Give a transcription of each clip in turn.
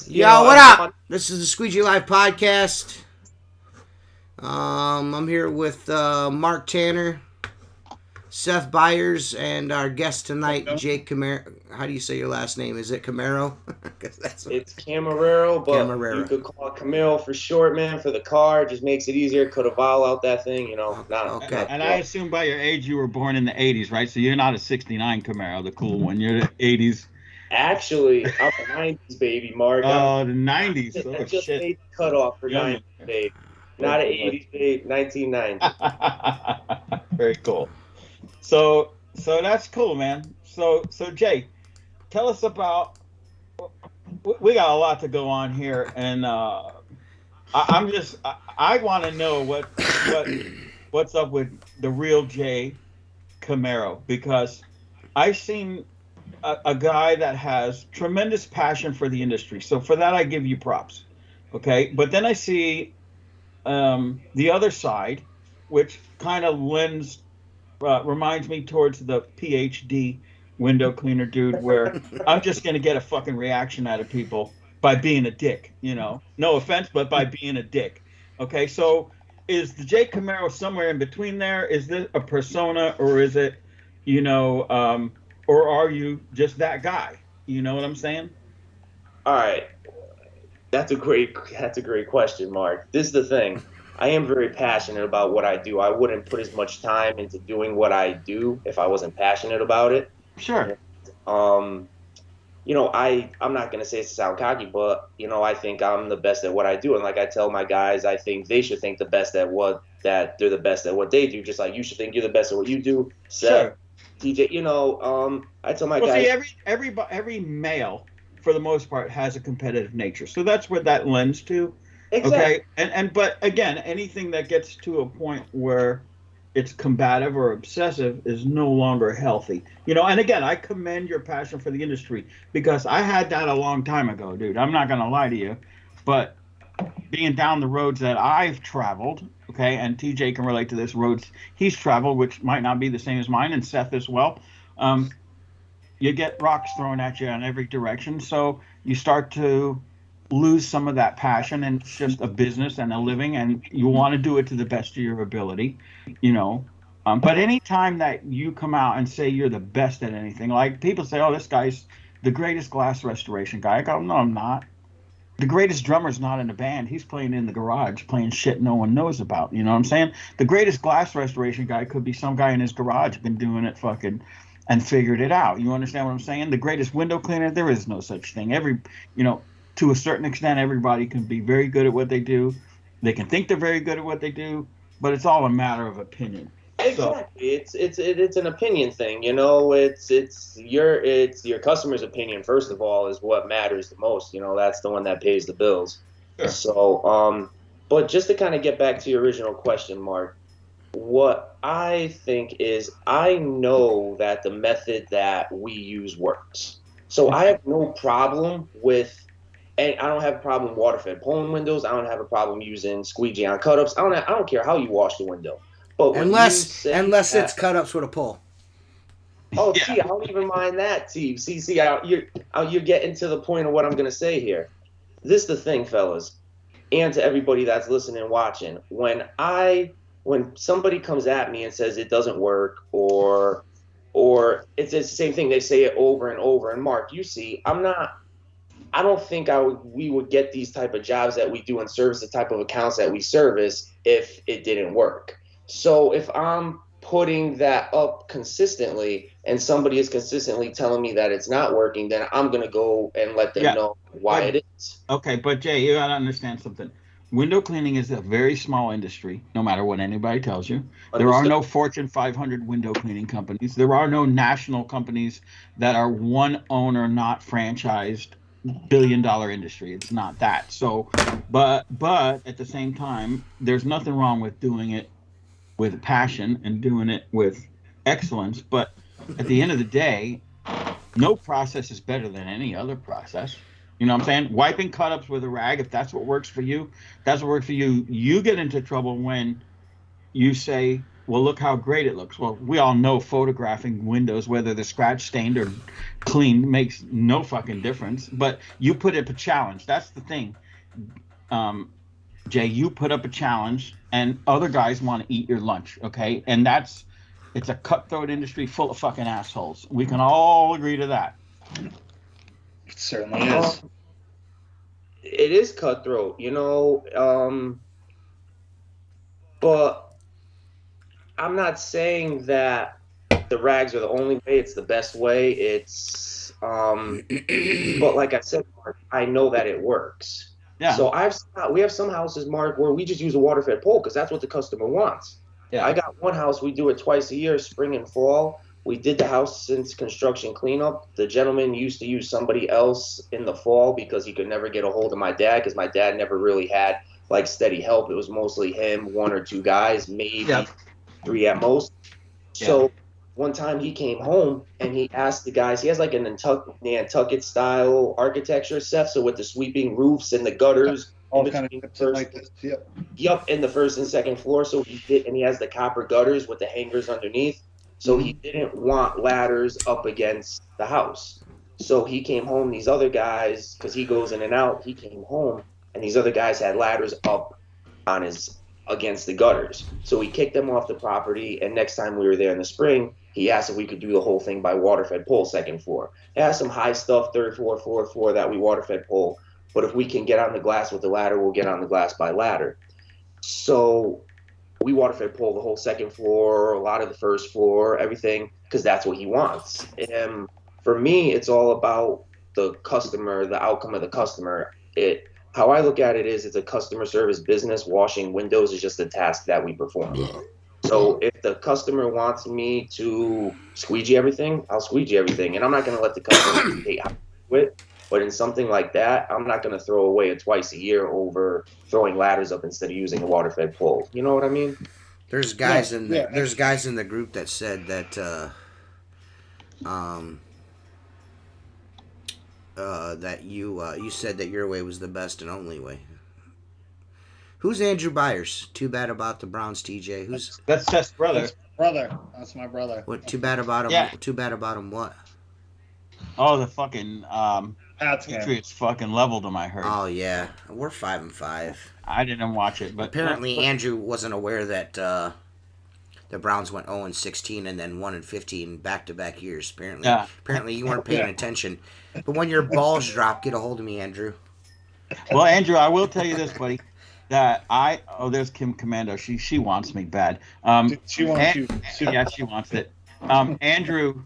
Yo, what up? This is the Squeegee Live podcast. I'm here with Mark Tanner, Seth Byers, and our guest tonight, Jake Camaro. How do you say your last name? Is it Camaro? It's Camarero, but you could call it Camille for short, man, for the car. It just makes it easier. Could have vowel out that thing, you know. Okay. And I assume by your age you were born in the 80s, right? So you're not a 69 Camaro, the cool one. You're the 80s. Actually, I'm a 90s baby, Mark. Oh, the 90s. I just made the cutoff for 90s baby. Not an 80s baby, 1990. Very cool. So that's cool, man. So Jay, tell us about. We got a lot to go on here, and I want to know what's up with the real Jay Camaro, because I've seen a guy that has tremendous passion for the industry. So for that, I give you props. Okay. But then I see the other side, which kind of reminds me towards the PhD window cleaner dude, where I'm just going to get a fucking reaction out of people by being a dick, you know, no offense, but by being a dick. Okay. So is the Jay Camaro somewhere in between there? Is this a persona, or is it, you know, or are you just that guy? You know what I'm saying? All right. That's a great question, Mark. This is the thing. I am very passionate about what I do. I wouldn't put as much time into doing what I do if I wasn't passionate about it. Sure. You know, I'm not going to say it's to sound cocky, but, you know, I think I'm the best at what I do. And like I tell my guys, I think they should think that they're the best at what they do, just like you should think you're the best at what you do. Sure. TJ, you know, I tell my guys. See, every male, for the most part, has a competitive nature. So that's what that lends to. Exactly. Okay. But again, anything that gets to a point where it's combative or obsessive is no longer healthy. You know, and again, I commend your passion for the industry, because I had that a long time ago, dude. I'm not going to lie to you. But being down the roads that I've traveled, okay, and TJ can relate to this, roads he's traveled, which might not be the same as mine, and Seth as well. You get rocks thrown at you in every direction, so you start to lose some of that passion, and it's just a business and a living, and you want to do it to the best of your ability, you know. But anytime that you come out and say you're the best at anything, like people say, oh, this guy's the greatest glass restoration guy. I go, no, I'm not. The greatest drummer's not in a band. He's playing in the garage, playing shit no one knows about. You know what I'm saying? The greatest glass restoration guy could be some guy in his garage, been doing it fucking and figured it out. You understand what I'm saying? The greatest window cleaner, there is no such thing. To a certain extent, everybody can be very good at what they do. They can think they're very good at what they do, but it's all a matter of opinion. Exactly. So, it's an opinion thing, you know. It's your customer's opinion, first of all, is what matters the most. You know, that's the one that pays the bills. Sure. So, but just to kind of get back to your original question, Mark, what I think is, I know that the method that we use works. So I have no problem with, and I don't have a problem with water-fed pulling windows. I don't have a problem using squeegee on cut-ups. I don't care how you wash the window. But unless it's cut-ups with a pull. Oh, yeah. See, I don't even mind that, Steve. See, you're getting to the point of what I'm going to say here. this is the thing, fellas, and to everybody that's listening and watching. When somebody comes at me and says it doesn't work, or it's the same thing, they say it over and over. And Mark, you see, I don't think we would get these type of jobs that we do and service the type of accounts that we service if it didn't work. So if I'm putting that up consistently and somebody is consistently telling me that it's not working, then I'm going to go and let them know why it is. Okay, but Jay, you got to understand something. Window cleaning is a very small industry, no matter what anybody tells you. There are no Fortune 500 window cleaning companies. There are no national companies that are one owner, not franchised, billion-dollar industry. It's not that. So, but at the same time, there's nothing wrong with doing it with passion and doing it with excellence. But at the end of the day, no process is better than any other process. You know what I'm saying? Wiping cut-ups with a rag, if that's what works for you, that's what works for you. You get into trouble when you say, well, look how great it looks. Well, we all know photographing windows, whether they're scratch stained or clean, makes no fucking difference. But you put up a challenge. That's the thing. Jay, you put up a challenge and other guys want to eat your lunch, okay? And it's a cutthroat industry full of fucking assholes. We can all agree to that. It certainly is. It is cutthroat, but I'm not saying that the rags are the only way. It's the best way. But like I said, Mark, I know that it works. Yeah. So we have some houses, Mark, where we just use a water-fed pole because that's what the customer wants. Yeah. I got one house, we do it twice a year, spring and fall. We did the house since construction cleanup. The gentleman used to use somebody else in the fall because he could never get a hold of my dad because my dad never really had like steady help. It was mostly him, one or two guys, maybe three at most. So one time he came home and he asked the guys, he has like a Nantucket style architecture, Seth, so with the sweeping roofs and the gutters. All kind of tips like this. Yep, in the first and second floor. So he has the copper gutters with the hangers underneath. So he didn't want ladders up against the house. So he came home, these other guys, because he goes in and out, he came home, and these other guys had ladders up against the gutters. So he kicked them off the property, and next time we were there in the spring, he asked if we could do the whole thing by water-fed pole, second floor. It has some high stuff, third floor, fourth floor, that we water-fed pole. But if we can get on the glass with the ladder, we'll get on the glass by ladder. So we water-fed pole the whole second floor, a lot of the first floor, everything, because that's what he wants. And for me, it's all about the customer, the outcome of the customer. How I look at it is it's a customer service business. Washing windows is just a task that we perform. So if the customer wants me to squeegee everything, I'll squeegee everything. And I'm not going to let the customer dictate how to do it. But in something like that, I'm not going to throw away it twice a year over throwing ladders up instead of using a water-fed pole. You know what I mean? There's guys there's guys in the group that said that that you said that your way was the best and only way. Who's Andrew Byers? Too bad about the Browns, TJ. That's Seth's brother. That's my brother. What? Too bad about him. Yeah. Too bad about him. What? Oh, the fucking Patriots fucking leveled them, I heard. Oh yeah, we're 5-5. I didn't watch it, but apparently Andrew wasn't aware that the Browns went 0-16 and then 1-15 back-to-back years. Apparently you weren't paying attention. But when your balls drop, get a hold of me, Andrew. Well, Andrew, I will tell you this, buddy. That there's Kim Commando. She wants me bad. She wants you. Yeah, she wants it. Andrew,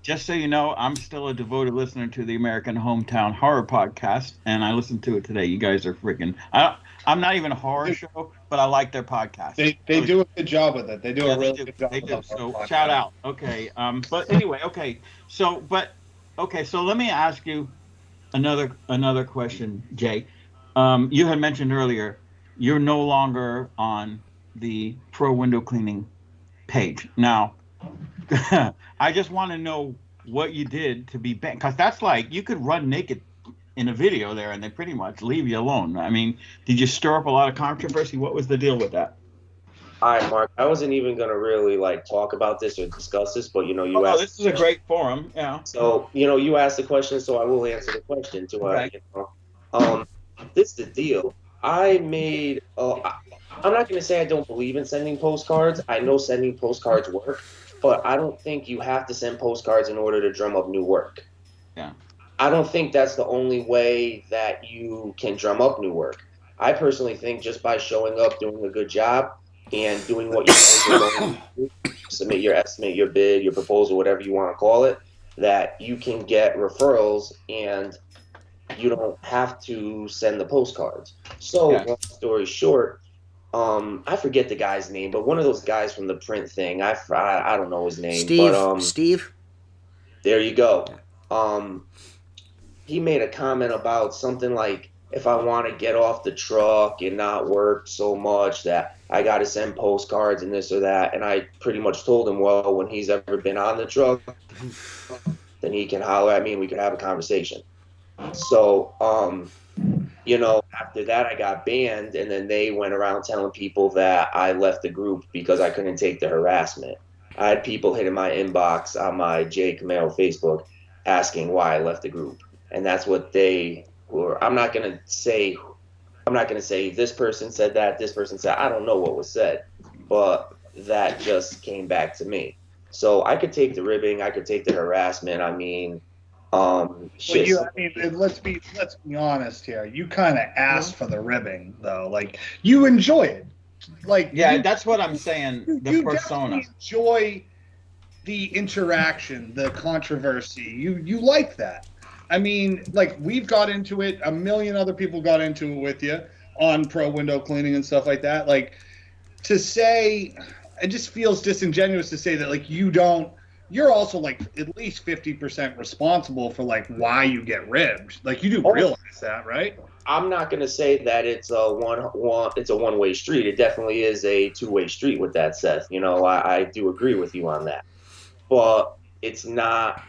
just so you know, I'm still a devoted listener to the American Hometown Horror Podcast, and I listened to it today. You guys are freaking. I'm not even a horror show, but I like their podcast. They do a good job with it. They do a really good job. They do. So shout out. Okay. But anyway, okay. So let me ask you another question, Jay. You had mentioned earlier you're no longer on the pro window cleaning page. Now, I just want to know what you did to be banned, because that's like you could run naked in a video there and they pretty much leave you alone. I mean, did you stir up a lot of controversy? What was the deal with that? All right, Mark, I wasn't even going to really talk about this or discuss this, but you asked. This is a great forum, yeah. So, you asked the question, so I will answer the question too. Right. this is the deal. I'm not going to say I don't believe in sending postcards. I know sending postcards work, but I don't think you have to send postcards in order to drum up new work. Yeah. I don't think that's the only way that you can drum up new work. I personally think just by showing up, doing a good job, and doing what you say you're going to do, submit your estimate, your bid, your proposal, whatever you want to call it, that you can get referrals and you don't have to send the postcards. So, long story short, I forget the guy's name, but one of those guys from the print thing, I don't know his name, Steve. There you go. He made a comment about something like, if I want to get off the truck and not work so much that I got to send postcards and this or that. And I pretty much told him, well, when he's ever been on the truck, then he can holler at me and we could have a conversation. So, after that I got banned, and then they went around telling people that I left the group because I couldn't take the harassment. I had people hitting my inbox on my J Camaro Facebook asking why I left the group. And that's what they were. I'm not gonna say this person said that, this person said, I don't know what was said, but that just came back to me. So I could take the ribbing, I could take the harassment. I mean, let's be honest here. You kind of asked for the ribbing, though. Like, you enjoy it. Like, that's what I'm saying. The persona. You enjoy the interaction, the controversy. You like that. I mean, like, we've got into it. A million other people got into it with you on pro window cleaning and stuff like that. Like, to say, it just feels disingenuous to say that, like, you're also, like, at least 50% responsible for, like, why you get ribbed. Like, you do realize that, right? I'm not going to say that it's a one-way street. It definitely is a two-way street with that, Seth. I do agree with you on that. But it's not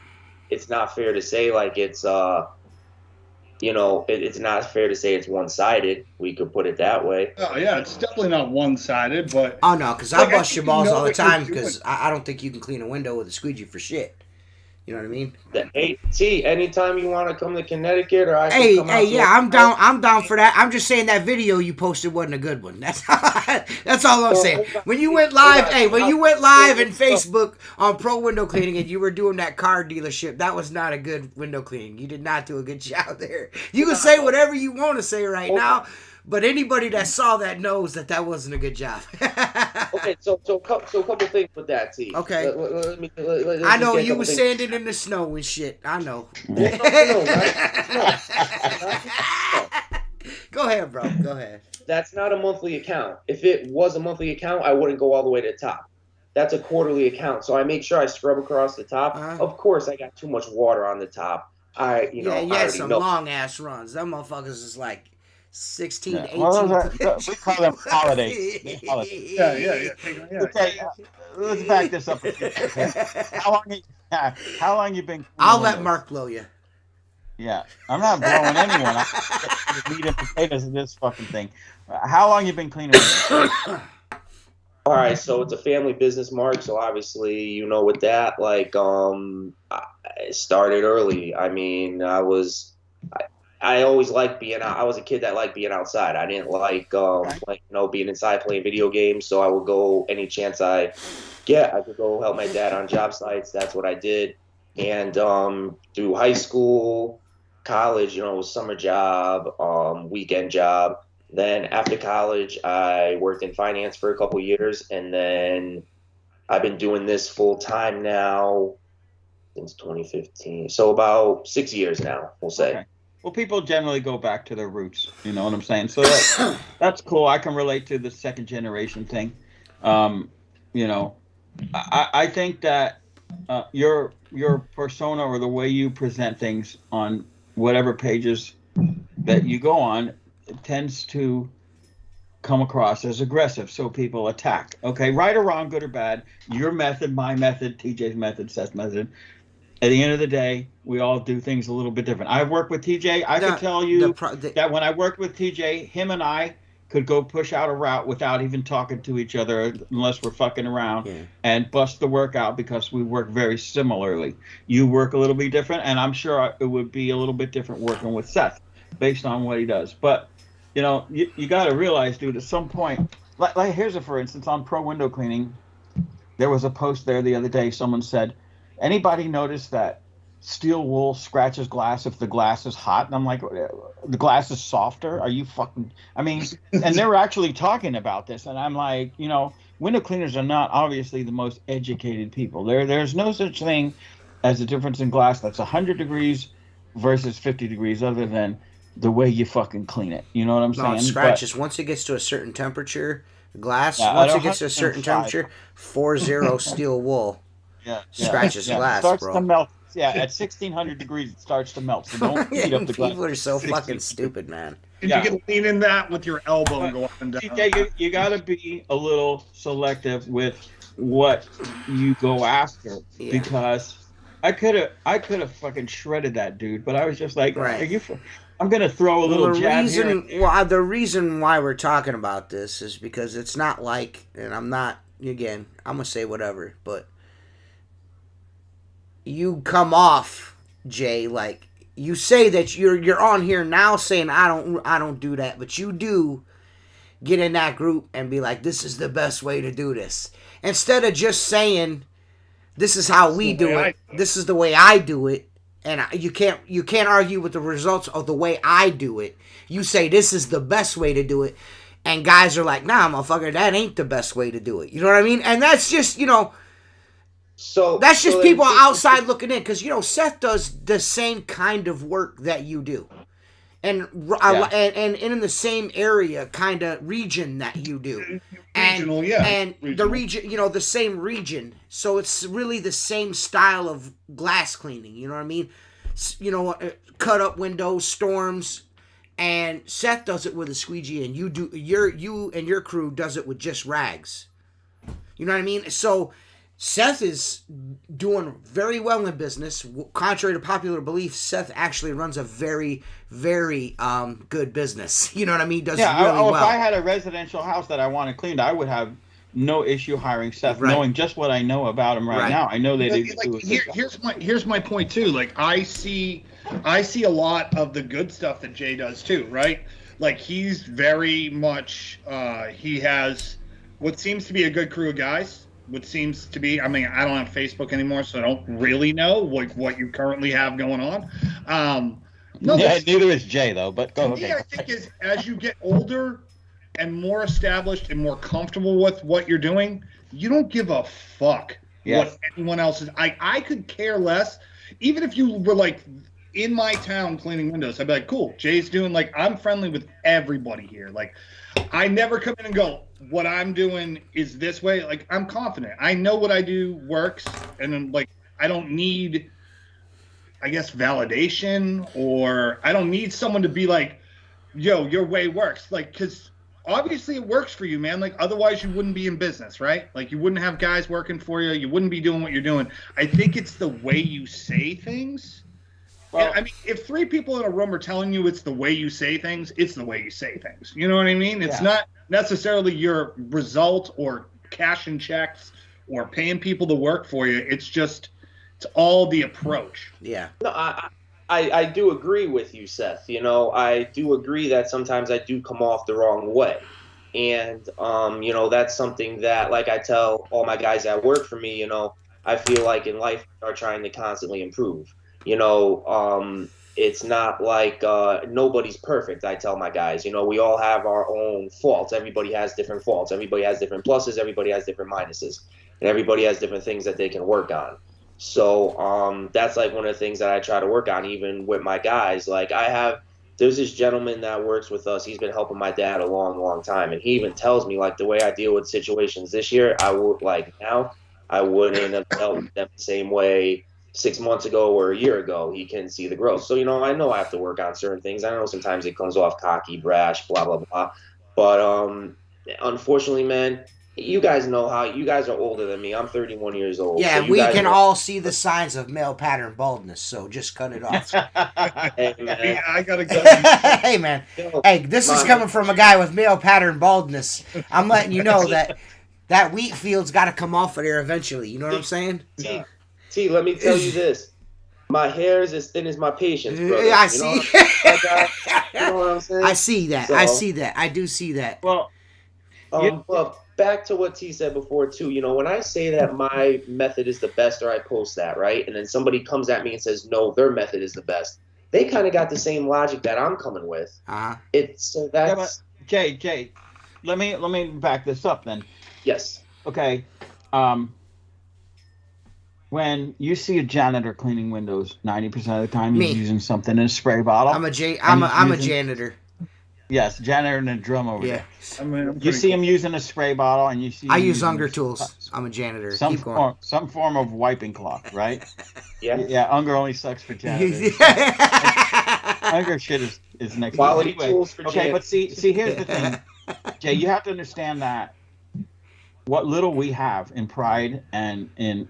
fair to say, like, it's not fair to say it's one-sided. We could put it that way. Oh, yeah, it's definitely not one-sided, but... Oh, no, because I bust your balls all the time because I don't think you can clean a window with a squeegee for shit. You know what I mean? Hey, T, anytime you want to come to Connecticut or I can come out I'm down for that. I'm just saying that video you posted wasn't a good one. That's all I'm saying. When you went live, in Facebook on Pro Window Cleaning and you were doing that car dealership, that was not a good window cleaning. You did not do a good job there. You can say whatever you want to say right now, but anybody that saw that knows that wasn't a good job. Okay, so a couple things with that, T. Okay. Let I know you were sanding in the snow and shit. I know. No, Go ahead, bro. Go ahead. That's not a monthly account. If it was a monthly account, I wouldn't go all the way to the top. That's a quarterly account, so I make sure I scrub across the top. Of course, I got too much water on the top. You had some long ass runs. Them motherfuckers is like 16, 18. Well, we call them holidays. Yeah. Okay, let's back this up. How long you been? I'll let Mark blow you. Yeah, I'm not blowing anyone. I'm meat and potatoes in this fucking thing. How long you been cleaning? All right, so it's a family business, Mark. So obviously, with that, like, I started early. I mean, I always liked being out. I was a kid that liked being outside. I didn't like being inside playing video games. So I would go any chance I get. I could go help my dad on job sites. That's what I did. And through high school, college, it was summer job, weekend job. Then after college, I worked in finance for a couple years, and then I've been doing this full time now since 2015. So about 6 years now, we'll say. Okay. Well, people generally go back to their roots. You know what I'm saying? So that's cool. I can relate to the second generation thing. I think that your persona or the way you present things on whatever pages that you go on tends to come across as aggressive, so people attack. Okay, right or wrong, good or bad, your method, my method, TJ's method, Seth's method. At the end of the day, we all do things a little bit different. I've worked with TJ. I can tell you that when I worked with TJ, him and I could go push out a route without even talking to each other unless we're fucking around and bust the work out because we work very similarly. You work a little bit different, and I'm sure it would be a little bit different working with Seth based on what he does. But you got to realize, dude, at some point, like here's a for instance on pro window cleaning, there was a post there the other day. Someone said, anybody notice that steel wool scratches glass if the glass is hot? And I'm like, the glass is softer. Are you fucking? I mean, and they were actually talking about this, and I'm like, window cleaners are not obviously the most educated people. There's no such thing as a difference in glass that's 100 degrees versus 50 degrees, other than the way you fucking clean it. You know what I'm No, saying? it scratches. Once it gets to a certain temperature, glass, Yeah, once at it gets to a certain 105. temperature, 40 steel wool Yeah, scratches It glass, starts bro. to melt. Yeah, at 1600 degrees, it starts to melt. So don't heat up the glass. People are so fucking stupid, man. And you can lean in that with your elbow and go up and down. Yeah, you got to be a little selective with what you go after, Yeah. because I could have fucking shredded that dude, but I was just like, Right. I'm gonna throw a little jab here. The reason why we're talking about this is because it's not like, and I'm gonna say whatever, but you come off, Jay, like you say that you're on here now saying I don't do that, but you do get in that group and be like, this is the best way to do this, instead of just saying this is how we do it. This is the way I do it, and you can't argue with the results of the way I do it. You say this is the best way to do it, and guys are like, nah, motherfucker, that ain't the best way to do it. You know what I mean? And that's just that's just people outside looking in, because Seth does the same kind of work that you do, and in the same area, kind of region that you do, Regional, and regional. the region, the same region. So it's really the same style of glass cleaning. You know what I mean? Cut up windows, storms, and Seth does it with a squeegee, and you and your crew does it with just rags. You know what I mean? So Seth is doing very well in business. Contrary to popular belief, Seth actually runs a very, very good business. You know what I mean? Does really well. If I had a residential house that I wanted cleaned, I would have no issue hiring Seth, knowing just what I know about him right now. I know that here's my point too. Like I see a lot of the good stuff that Jay does too, right? Like he's very much he has what seems to be a good crew of guys. What seems to be, I mean, I don't have Facebook anymore, so I don't really know what you currently have going on. Neither is Jay, though, but go ahead. I think is as you get older and more established and more comfortable with what you're doing, you don't give a fuck what anyone else is. I could care less. Even if you were like in my town cleaning windows, I'd be like, cool, Jay's doing, like, I'm friendly with everybody here. Like, I never come in and go, what I'm doing is this way. Like, I'm confident. I know what I do works. And I'm like, I don't need, I guess, validation, or I don't need someone to be like, yo, your way works. Like, because obviously it works for you, man. Like, otherwise you wouldn't be in business, right? Like, you wouldn't have guys working for you. You wouldn't be doing what you're doing. I think it's the way you say things. Well, I mean, if three people in a room are telling you it's the way you say things, it's the way you say things. You know what I mean? It's not necessarily your result or cashing checks or paying people to work for you. It's all the approach. Yeah. No, I do agree with you, Seth. I do agree that sometimes I do come off the wrong way. And, that's something that, like I tell all my guys that work for me, I feel like in life we are trying to constantly improve. It's not like nobody's perfect, I tell my guys. We all have our own faults. Everybody has different faults. Everybody has different pluses. Everybody has different minuses. And everybody has different things that they can work on. So that's like one of the things that I try to work on, even with my guys. Like there's this gentleman that works with us. He's been helping my dad a long, long time. And he even tells me, like, the way I deal with situations this year, I wouldn't have dealt with them the same way 6 months ago or a year ago. He can see the growth. So, I know I have to work on certain things. I know sometimes it comes off cocky, brash, blah, blah, blah. But unfortunately, man, you guys know how you guys are older than me. I'm 31 years old. Yeah, so we can all see the signs of male pattern baldness, so just cut it off. Hey, man. I gotta go. Hey, man. Hey, this is coming from a guy with male pattern baldness. I'm letting you know that wheat field's got to come off of there eventually. You know what I'm saying? T, let me tell you this. My hair is as thin as my patience, brother. I see. You know what I'm saying? I see that. So, I see that. I do see that. Well, but back to what T said before too. When I say that my method is the best, or I post that, right, and then somebody comes at me and says no, their method is the best. They kind of got the same logic that I'm coming with. It's so that's but Jay, let me back this up then. yes. Okay. When you see a janitor cleaning windows, 90% of the time he's using something in a spray bottle. I'm a janitor. Yes, janitor in a drum over there. I mean, you see him using a spray bottle, and you see. I use Unger tools. I'm a janitor. Keep going. Some form of wiping cloth, right? Yeah. Yeah. Unger only sucks for janitors. Unger shit is next. Quality tools for okay, but see, here's the thing, Jay. You have to understand that what little we have in pride and in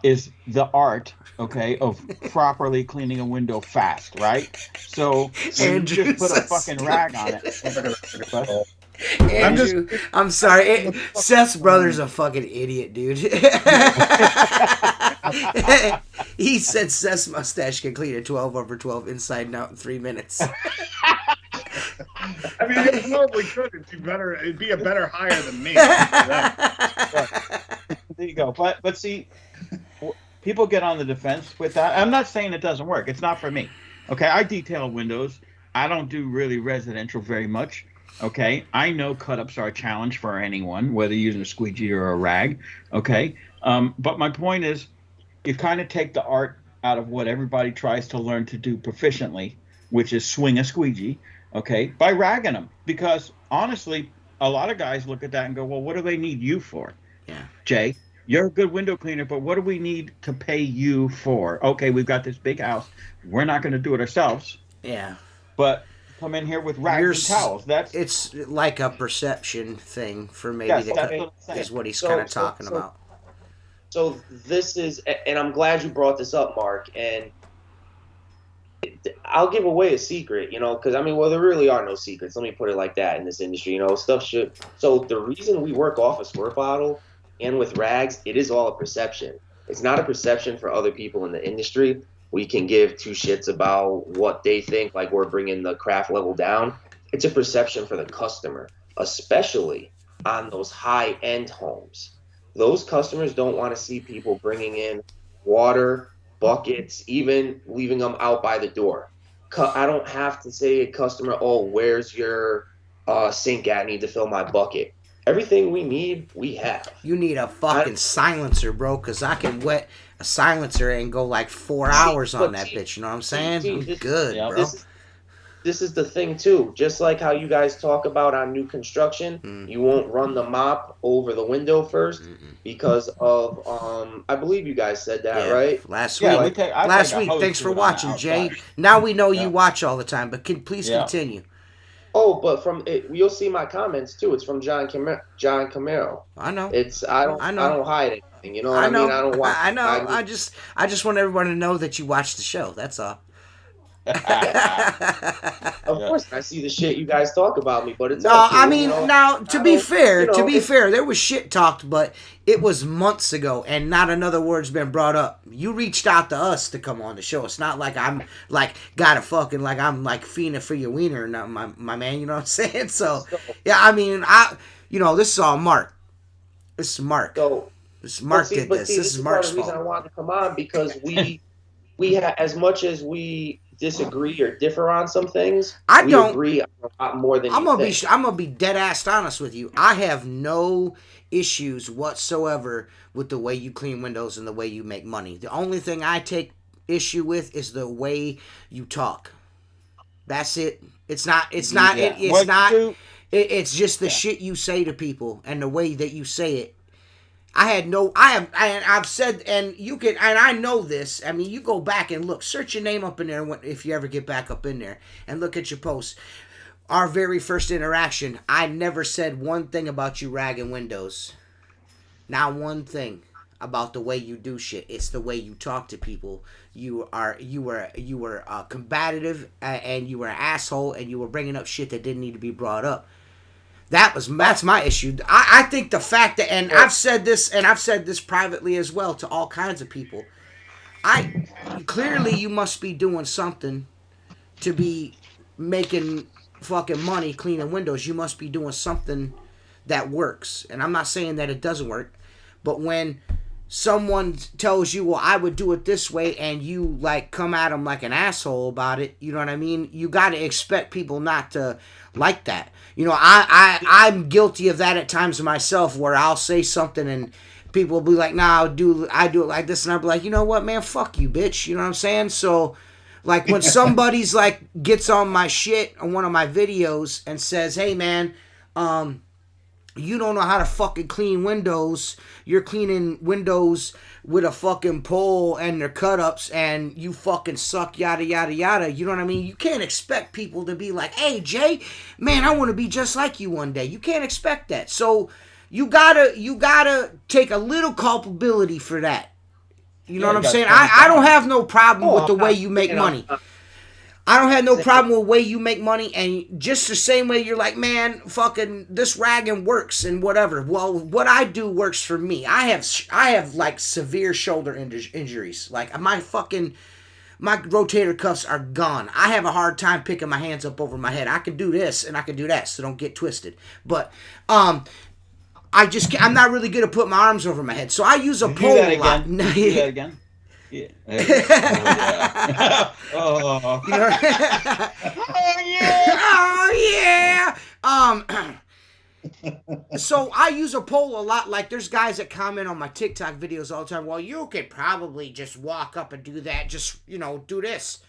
is the art, okay, of properly cleaning a window fast, right? So when you just put a fucking rag on it. Andrew, I'm sorry. Seth's brother's a fucking idiot, dude. He said Seth's mustache can clean a 12/12 inside and out in 3 minutes. I mean, it probably could. It'd be a better hire than me. There you go. But see, people get on the defense with that. I'm not saying it doesn't work. It's not for me. Okay, I detail windows. I don't do really residential very much. Okay, I know cut-ups are a challenge for anyone, whether you're using a squeegee or a rag. Okay, but my point is, you kind of take the art out of what everybody tries to learn to do proficiently, which is swing a squeegee. Okay, by ragging them, because honestly, a lot of guys look at that and go, "Well, what do they need you for?" Yeah, Jay, you're a good window cleaner, but what do we need to pay you for? Okay, we've got this big house. We're not going to do it ourselves. Yeah, but come in here with rags and towels. It's like a perception thing for maybe is what he's kind of talking about. So this is, and I'm glad you brought this up, Mark. And I'll give away a secret, because I mean, well, there really are no secrets. Let me put it like that in this industry, stuff should. So the reason we work off a squirt bottle and with rags, it is all a perception. It's not a perception for other people in the industry. We can give two shits about what they think, like we're bringing the craft level down. It's a perception for the customer, especially on those high-end homes. Those customers don't want to see people bringing in water, buckets, even leaving them out by the door. I don't have to say to a customer, "Oh, where's your sink at? I need to fill my bucket." Everything we need, we have. You need a fucking silencer, bro, because I can wet a silencer and go like 4 hours on that bitch. You know what I'm saying? I'm good, bro. This is the thing, too. Just like how you guys talk about on new construction, you won't run the mop over the window first because of, I believe you guys said that, right? Last week. Last week. Thanks for watching, Jay. Now we know you watch all the time, but please continue. Oh, but you'll see my comments too. It's from John Camaro. I know. I don't hide anything. You know what I mean? I don't want. I know. I just want everyone to know that you watch the show. That's all. Of course, I see the shit you guys talk about me, but it's no. all cool, I mean, now to be fair, there was shit talked, but it was months ago, and not another word's been brought up. You reached out to us to come on the show. It's not like I'm like gotta fucking like I'm like fiending for your wiener, not my man. You know what I'm saying? So yeah, I mean, this is all Mark. This is Mark. So Mark did this. This is Mark's fault. Part of the reason I wanted to come on because we have, as much as we disagree or differ on some things, we agree on a lot more than I'm gonna be dead ass honest with you. I have no issues whatsoever with the way you clean windows and the way you make money. The only thing I take issue with is the way you talk. That's it. It's just the shit you say to people and the way that you say it. I've said, and you can, and I know this. I mean, you go back and look, search your name up in there if you ever get back up in there and look at your posts. Our very first interaction, I never said one thing about you ragging windows. Not one thing about the way you do shit. It's the way you talk to people. You were combative, and you were an asshole, and you were bringing up shit that didn't need to be brought up. That's my issue. I think the fact that, and I've said this privately as well to all kinds of people. clearly you must be doing something to be making fucking money cleaning windows. You must be doing something that works. And I'm not saying that it doesn't work, but when someone tells you, well, I would do it this way, and you like come at them like an asshole about it, you know what I mean? You got to expect people not to like that. You know, I'm guilty of that at times myself, where I'll say something and people will be like, nah, I do it like this, and I'll be like, you know what, man, fuck you, bitch. You know what I'm saying? So, like, when somebody's like gets on my shit on one of my videos and says, hey, man, you don't know how to fucking clean windows. You're cleaning windows with a fucking pole and their cut-ups, and you fucking suck, yada, yada, yada. You know what I mean? You can't expect people to be like, hey, Jay, man, I want to be just like you one day. You can't expect that. So you gotta take a little culpability for that. You know what I'm saying? I don't have no problem with the way you make money. I don't have no problem with the way you make money, and just the same way you're like, man, fucking this ragging works and whatever. Well, what I do works for me. I have like severe shoulder injuries. Like my rotator cuffs are gone. I have a hard time picking my hands up over my head. I can do this and I can do that, so don't get twisted. But I'm not really good at putting my arms over my head, so I use a pole a lot. Do that again. Yeah. Oh. You know? Oh yeah. So I use a pole a lot. Like there's guys that comment on my TikTok videos all the time. Well, you could probably just walk up and do that. Just do this.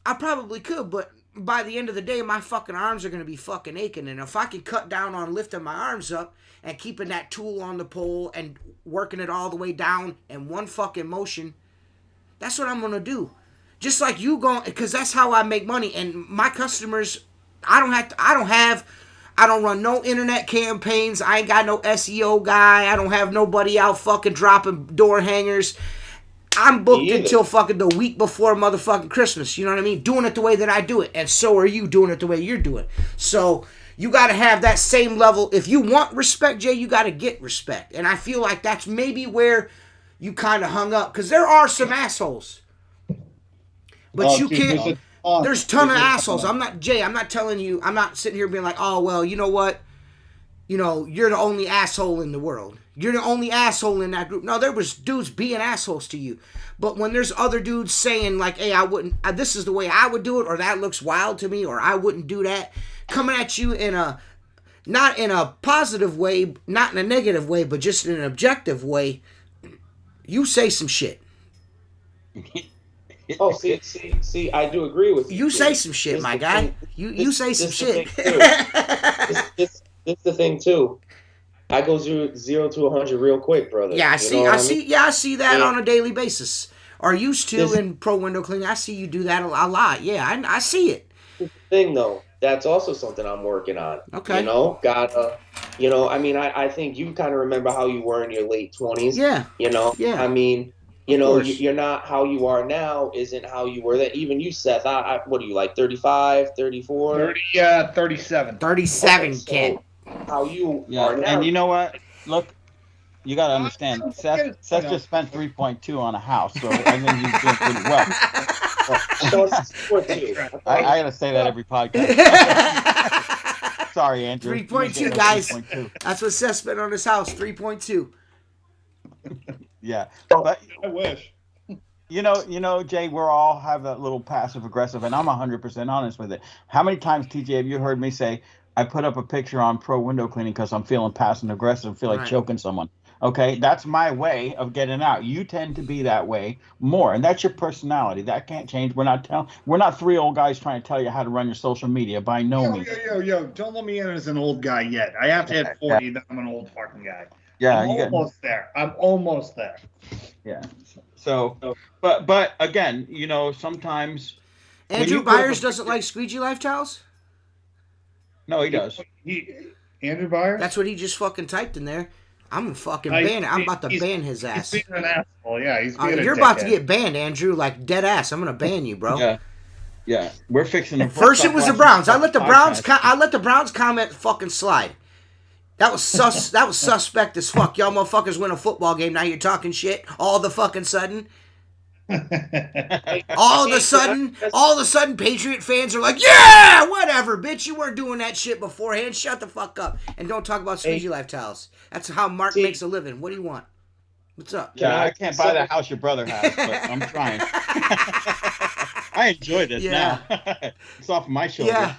I probably could, but by the end of the day, my fucking arms are gonna be fucking aching. And if I can cut down on lifting my arms up and keeping that tool on the pole and working it all the way down in one fucking motion, that's what I'm gonna do. Just like you going, because that's how I make money. And my customers, I don't run no internet campaigns. I ain't got no SEO guy. I don't have nobody out fucking dropping door hangers. I'm booked until fucking the week before motherfucking Christmas. You know what I mean? Doing it the way that I do it. And so are you doing it the way you're doing it. So you got to have that same level. If you want respect, Jay, you got to get respect. And I feel like that's maybe where you kind of hung up. Because there are some assholes. But you can't. There's a ton of assholes. I'm not telling you. I'm not sitting here being like, oh, well, you know what? You're the only asshole in the world. You're the only asshole in that group. No, there was dudes being assholes to you. But when there's other dudes saying like, hey, I wouldn't, this is the way I would do it, or that looks wild to me, or I wouldn't do that, coming at you not in a positive way, not in a negative way, but just in an objective way, you say some shit. Oh, see, I do agree with you. You say some shit, my guy. You say some shit. This the thing too. I go 0 to 100 real quick, brother. Yeah, I see that on a daily basis. Or used to in pro window cleaning. I see you do that a lot. Yeah, I see it. The thing though, that's also something I'm working on. Okay. I think you kind of remember how you were in your late 20s. Yeah. Yeah. I mean, you're not how you are now, isn't how you were then. Even you, Seth, what are you, like 35, 34? 37. 37, okay, kid. So how you are now. And you know what? Look, you got to understand, Seth just spent 3.2 on a house, so I think he's doing pretty well. I got to say that every podcast. Sorry, Andrew. 3.2, guys. 3.2. That's what Seth spent on his house, 3.2. Yeah, but I wish. Jay, we all have that little passive aggressive, and I'm 100% honest with it. How many times, TJ, have you heard me say, I put up a picture on pro window cleaning because I'm feeling passive aggressive, feel like choking someone? Okay, that's my way of getting out. You tend to be that way more, and that's your personality. That can't change. We're not three old guys trying to tell you how to run your social media. By no means. Yo! Don't let me in as an old guy yet. I have to hit 40. Then I'm an old fucking guy. Yeah, I'm almost there. Yeah. So, but again, sometimes Andrew Byers doesn't like Squeegee Life towels? No, he does. Andrew Byers? That's what he just fucking typed in there. I'm gonna fucking ban it. I'm about to ban his ass. He's being an asshole. Yeah, he's being you're about to get banned, Andrew. Like dead ass. I'm gonna ban you, bro. Yeah. We're fixing it. First, it was the Browns. I let the Browns comment fucking slide. That was That was suspect as fuck. Y'all motherfuckers win a football game. Now you're talking shit all the fucking sudden. All of a sudden, Patriot fans are like, yeah, whatever, bitch, you weren't doing that shit beforehand. Shut the fuck up. And don't talk about Squeegee Life towels. That's how Mark makes a living. What do you want? What's up? Yeah, I can't buy the house your brother has, but I'm trying. I enjoy this now. It's off my shoulders. Yeah.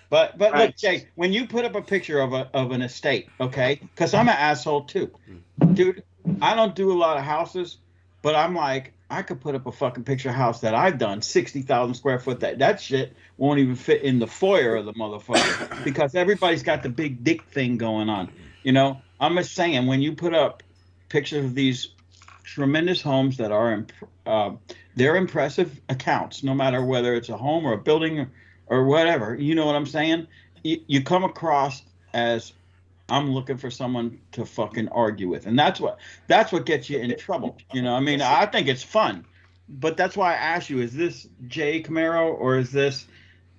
But look, Jay, when you put up a picture of an estate, okay? Because I'm an asshole too. Dude, I don't do a lot of houses, but I'm like, I could put up a fucking picture of a house that I've done, 60,000 square foot. That shit won't even fit in the foyer of the motherfucker because everybody's got the big dick thing going on. You know, I'm just saying, when you put up pictures of these tremendous homes that are, they're impressive accounts, no matter whether it's a home or a building or whatever. You know what I'm saying? You come across as, I'm looking for someone to fucking argue with. And that's what gets you in trouble. You know, I mean, I think it's fun, but that's why I asked you, is this Jay Camaro or is this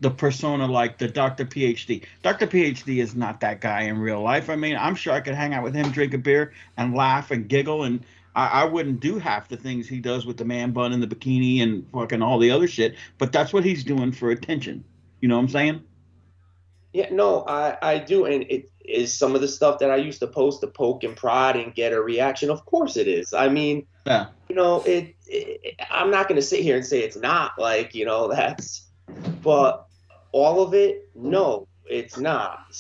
the persona like the Dr. PhD? Dr. PhD is not that guy in real life. I mean, I'm sure I could hang out with him, drink a beer and laugh and giggle. And I wouldn't do half the things he does with the man bun and the bikini and fucking all the other shit, but that's what he's doing for attention. You know what I'm saying? Yeah, no, I do. And it is some of the stuff that I used to post to poke and prod and get a reaction. Of course it is. I mean, yeah. You know, I'm not going to sit here and say it's not, like, you know, but all of it, no, it's not.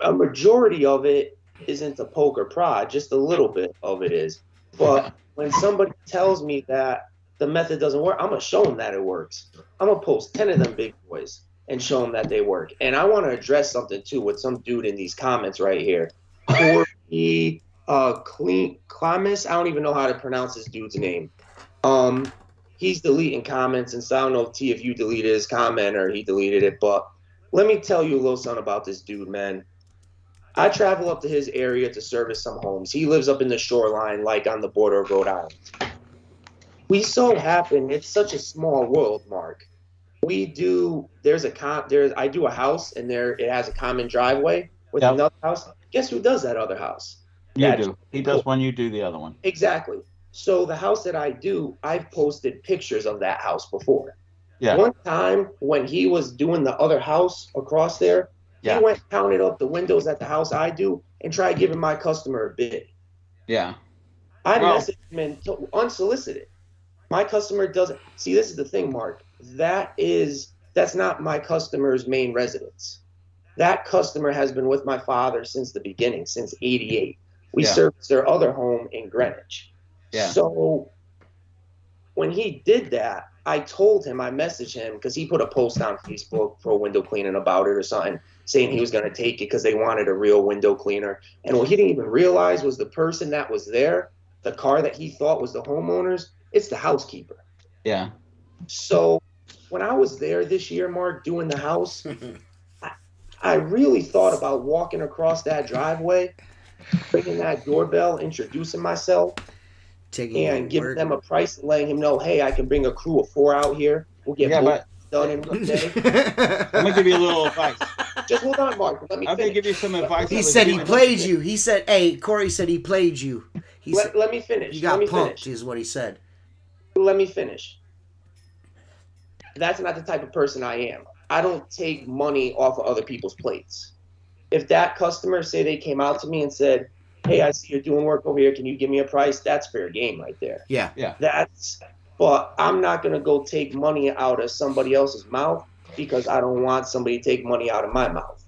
A majority of it isn't to poke or prod, just a little bit of it is. But when somebody tells me that the method doesn't work, I'm going to show them that it works. I'm going to post 10 of them big boys and show them that they work. And I want to address something too with some dude in these comments right here. Corey Klamis, I don't even know how to pronounce this dude's name. He's deleting comments, and so I don't know if you deleted his comment or he deleted it, but let me tell you a little something about this dude, man. I travel up to his area to service some homes. He lives up in the shoreline, like on the border of Rhode Island. We so happen, it's such a small world, Mark. I do a house, and it has a common driveway with another house. Guess who does that other house? You do. He does one, you do the other one. Exactly. So the house that I do, I've posted pictures of that house before. Yeah. One time when he was doing the other house across there, he went counted up the windows at the house I do and tried giving my customer a bid. Yeah. I messaged him unsolicited. My customer doesn't see. This is the thing, Mark. That's not my customer's main residence. That customer has been with my father since the beginning, since '88. We serviced their other home in Greenwich. Yeah. So when he did that, I told him, I messaged him because he put a post on Facebook for window cleaning about it or something, saying he was going to take it because they wanted a real window cleaner. And what he didn't even realize was the person that was there, the car that he thought was the homeowner's, it's the housekeeper. Yeah. So when I was there this year, Mark, doing the house, I really thought about walking across that driveway, ringing that doorbell, introducing myself, and giving them a price and letting him know, hey, I can bring a crew of 4 out here. We'll get done in one day. I'm going to give you a little advice. Just hold on, Mark. Let me I'm going to give you some advice. He said he played you. He said, hey, Corey said he played you. Let me finish. You got punked, is what he said. Let me finish. That's not the type of person I am. I don't take money off of other people's plates. If that customer, say they came out to me and said, hey, I see you're doing work over here, can you give me a price? That's fair game right there. Yeah. But I'm not going to go take money out of somebody else's mouth because I don't want somebody to take money out of my mouth.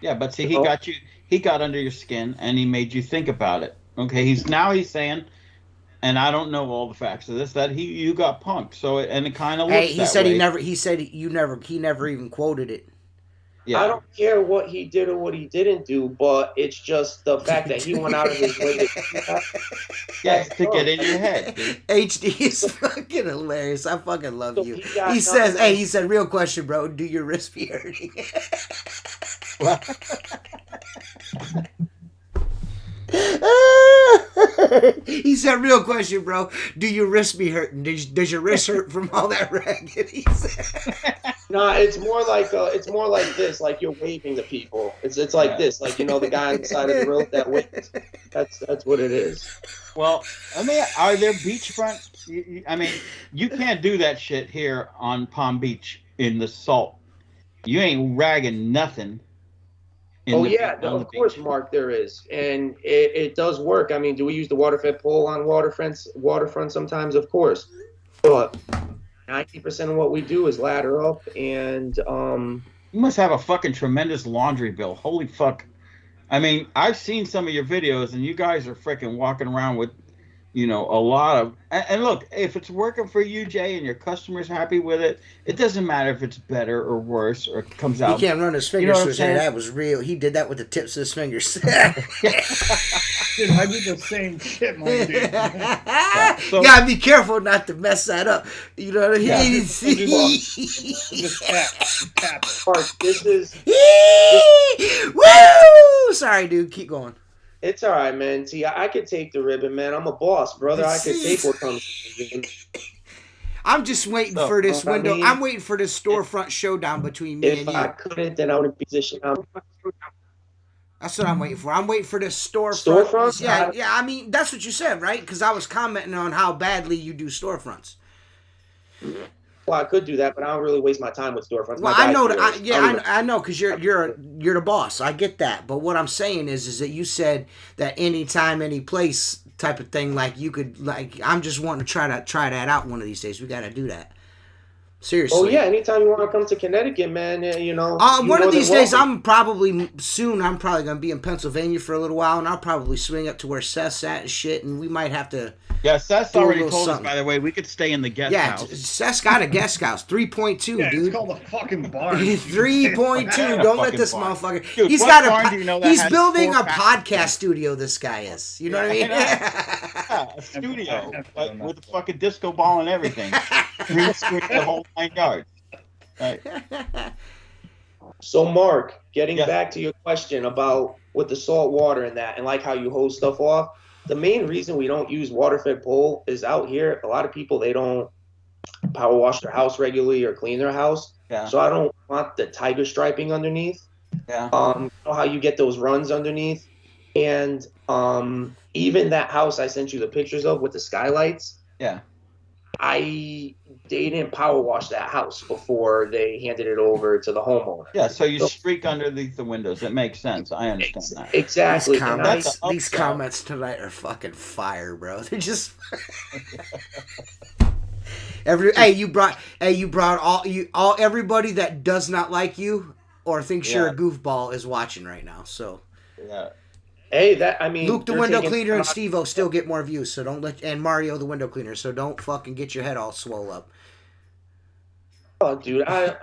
Yeah, but see, he got under your skin and he made you think about it. Okay, he's saying, and I don't know all the facts of this, that you got punked. So and it kind of looks that way. He never even quoted it. Yeah. I don't care what he did or what he didn't do, but it's just the fact that he went out of his way to to get in your head. Dude. HD is fucking hilarious. I fucking love you. He said, real question, bro. Do your wrist be hurting? He said, real question, bro. Do your wrist be hurting? Does your wrist hurt from all that ragged? He said. Nah, it's more like this, like you're waving to people. It's like this, like, you know, the guy on the side of the road that waves. That's what it is. Well, are there beachfront I mean, you can't do that shit here on Palm Beach in the salt. You ain't ragging nothing. Of course, Mark, there is, and it does work. I mean, do we use the water-fed pole on waterfront sometimes? Of course, but 90% of what we do is ladder up, and you must have a fucking tremendous laundry bill. Holy fuck! I mean, I've seen some of your videos, and you guys are freaking walking around with, a lot of. And look, if it's working for you, Jay, and your customer's happy with it, it doesn't matter if it's better or worse or it comes out. He can't run his fingers through his hair. That was real. He did that with the tips of his fingers. Dude, I do the same shit, my dude. You gotta be careful not to mess that up. You know what I mean? Just tap it. Mark, this is. Woo! Sorry, dude. Keep going. It's all right, man. See, I could take the ribbon, man. I'm a boss, brother. I could take what comes. I'm just waiting for this window. I'm waiting for this storefront showdown between me and you. If I couldn't, then I would position out. That's what I'm waiting for. I'm waiting for this storefront. Storefronts? Yeah. I mean, that's what you said, right? Because I was commenting on how badly you do storefronts. Well, I could do that, but I don't really waste my time with storefronts. Well, I know that. I know because you're the boss. I get that. But what I'm saying is that you said that anytime, any place type of thing. Like you could, like I'm just wanting to try that out one of these days. We got to do that. Seriously. Oh yeah, anytime you want to come to Connecticut, man, one of these days, I'm probably gonna be in Pennsylvania for a little while, and I'll probably swing up to where Seth's at and shit, and we might have to. Yeah, Seth's already told us, by the way, we could stay in the guest house. Yeah, Seth's got a guest house, 3.2, dude. It's called the fucking barn. 3.2. Don't let this motherfucker. Dude, he's building a podcast studio. This guy is. You know what I mean? Yeah, a studio with a fucking disco ball and everything. Green screen, the whole 9 yards. Right. So, Mark, getting back to your question about with the salt water and that, and like how you hose stuff off. The main reason we don't use water-fed pole is out here, a lot of people, they don't power wash their house regularly or clean their house. Yeah. So I don't want the tiger striping underneath. Yeah. You know how you get those runs underneath? And even that house I sent you the pictures of with the skylights. Yeah. They didn't power wash that house before they handed it over to the homeowner. Yeah, so you streak underneath the windows. It makes sense. I understand that. Exactly. These comments tonight are fucking fire, bro. They're just you brought everybody that does not like you or thinks you're a goofball is watching right now. So yeah. Hey, Luke the window cleaner and Steve-O still get more views, so and Mario the window cleaner, so don't fucking get your head all swole up. Oh, dude, I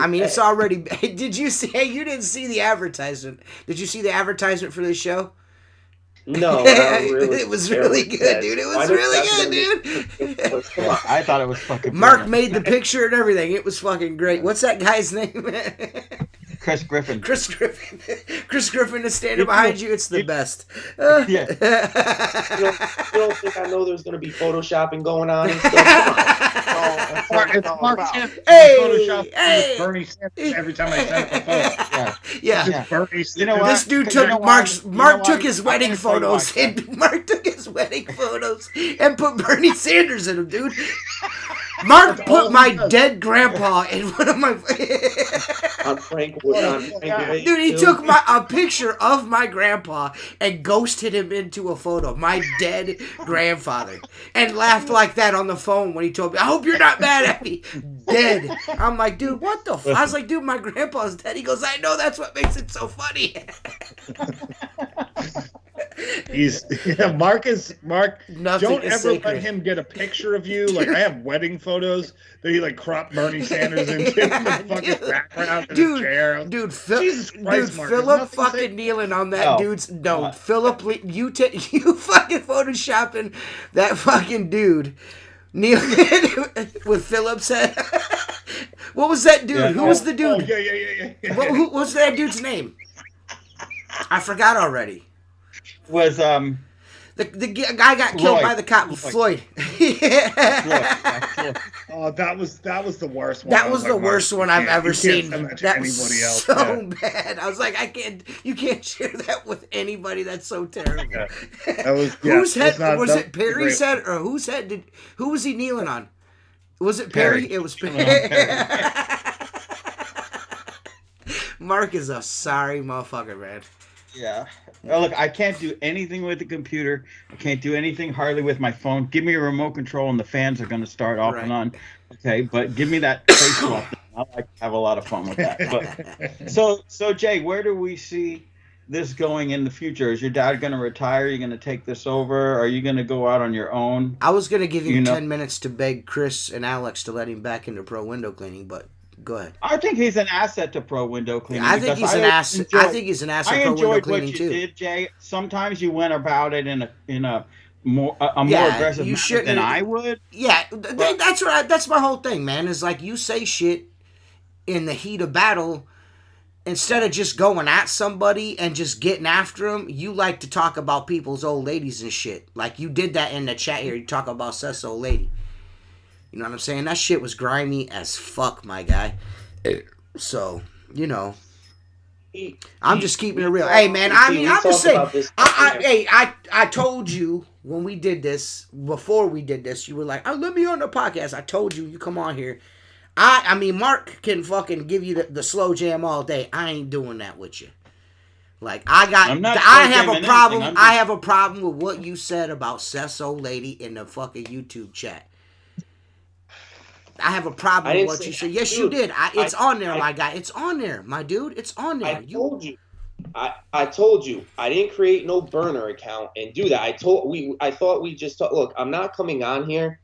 mean, it's already. Did you see? Hey, you didn't see the advertisement. Did you see the advertisement for this show? No, it was really good, dude. It was really good, dude. I thought it was fucking. Mark made the picture and everything. It was fucking great. What's that guy's name? Chris Griffin. Chris Griffin is standing behind you. It's the best. Yeah. You don't think I know there's going to be photoshopping going on and stuff? It's Mark Photoshop Bernie Sanders every time I send a photo. Yeah. Bernie, you know what? This dude took Mark took his wedding photos and Mark took his wedding photos and put Bernie Sanders in them, dude. Mark put my dead grandpa in one of my. On Frank Wood. Dude, he took a picture of my grandpa and ghosted him into a photo. My dead grandfather, and laughed like that on the phone when he told me, "I hope you're not mad at me." Dead. I'm like, dude, what the? I was like, dude, my grandpa's dead. He goes, I know. That's what makes it so funny. Mark. Nothing Don't ever sacred. let him get a picture of you. Like I have wedding photos that he like cropped Bernie Sanders into in the fucking background in a chair. Dude, Mark, Philip fucking kneeling on that dude's. No, Philip, you fucking photoshopping that fucking dude kneeling with Philip's head. What was that dude? Yeah. Who was the dude? Oh, yeah. What was that dude's name? I forgot already. Was The guy got killed by the cop. Floyd. Oh, that was the worst one. That was the worst one I've ever seen. That was else. So bad. I was like, you can't share that with anybody. That's so terrible. Yeah. That was whose head was it? Perry's head, or whose head who was he kneeling on? Was it Perry? It was Perry. Mark is a sorry motherfucker, man. Yeah. Well, look, I can't do anything with the computer. I can't do anything hardly with my phone. Give me a remote control and the fans are going to start off and on. Okay, but give me that face swap. I like to have a lot of fun with that. But so Jay, where do we see this going in the future? Is your dad going to retire? Are you going to take this over? Are you going to go out on your own? I was going to give him 10 minutes to beg Chris and Alex to let him back into pro window cleaning, but go ahead. I think he's an asset to pro window cleaning. I think he's an asset. I think he's an asset to pro window cleaning too. I enjoyed what you did, Jay. Sometimes you went about it in a more aggressive manner than I would. Yeah, that's my whole thing, man. Is like you say shit in the heat of battle instead of just going at somebody and just getting after them. You like to talk about people's old ladies and shit. Like you did that in the chat here. You talk about Seth's old lady. You know what I'm saying? That shit was grimy as fuck, my guy. So, I'm just keeping it real. Hey, man, I'm just saying. I told you when we did this, before we did this, you were like, oh, let me on the podcast. I told you come on here. I mean, Mark can fucking give you the slow jam all day. I ain't doing that with you. Like, I have a problem. I have a problem with what you said about Seth's old lady in the fucking YouTube chat. I have a problem with what you said. Yes, you did. It's on there, my guy. It's on there, my dude. It's on there. I told you. I told you. I didn't create no burner account and do that. I thought we just talked. Look, I'm not coming on here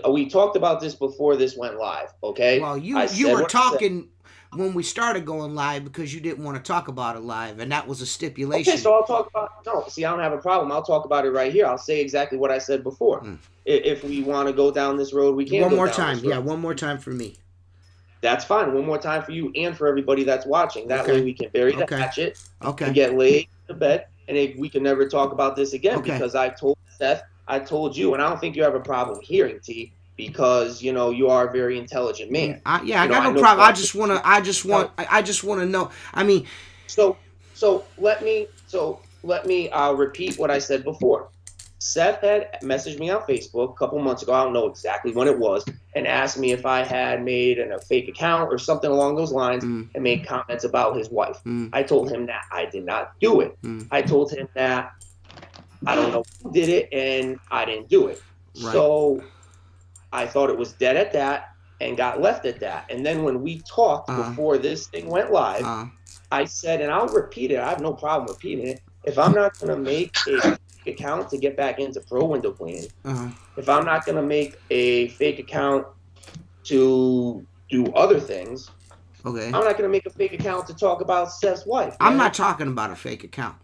we talked about this before this went live, okay? Well, you were talking when we started going live because you didn't want to talk about it live, and that was a stipulation. Okay, so I'll talk about I don't have a problem. I'll talk about it right here. I'll say exactly what I said before. If we want to go down this road, we can. One more time. Yeah, one more time for me. That's fine. One more time for you and for everybody that's watching. That way we can bury the hatchet. Okay. And get laid to bed, and we can never talk about this again because I told Seth, I told you, and I don't think you have a problem hearing, T, because you are a very intelligent man. I got no problem. I just want to know. I mean, so let me repeat what I said before. Seth had messaged me on Facebook a couple months ago. I don't know exactly when it was, and asked me if I had made a fake account or something along those lines, and made comments about his wife. I told him that I did not do it. I told him that I don't know who did it, and I didn't do it. Right. So I thought it was dead at that and got left at that. And then when we talked before this thing went live, I said, and I'll repeat it. I have no problem repeating it. If I'm not going to make a account to get back into pro window cleaning, if I'm not going to make a fake account to do other things, I'm not going to make a fake account to talk about Seth's wife. I'm not talking about a fake account.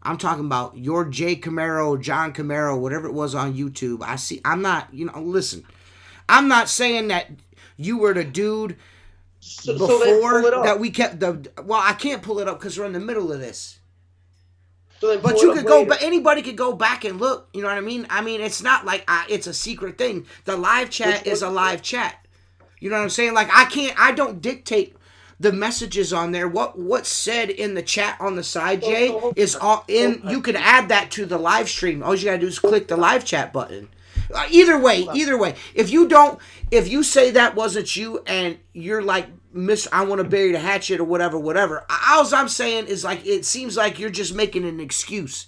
I'm talking about your Jay Camaro, John Camaro, whatever it was on YouTube. I'm not, listen. I'm not saying that you were the dude before that we kept I can't pull it up because we're in the middle of this. But you could go, but anybody could go back and look. You know what I mean? I mean, it's not like it's a secret thing. The live chat is a live chat. You know what I'm saying? Like I don't dictate the messages on there. What's said in the chat on the side, Jay, is all in. You can add that to the live stream. All you gotta do is click the live chat button. Either way. If you say that wasn't you and you're like, I want to bury the hatchet or whatever. All I'm saying is like it seems like you're just making an excuse.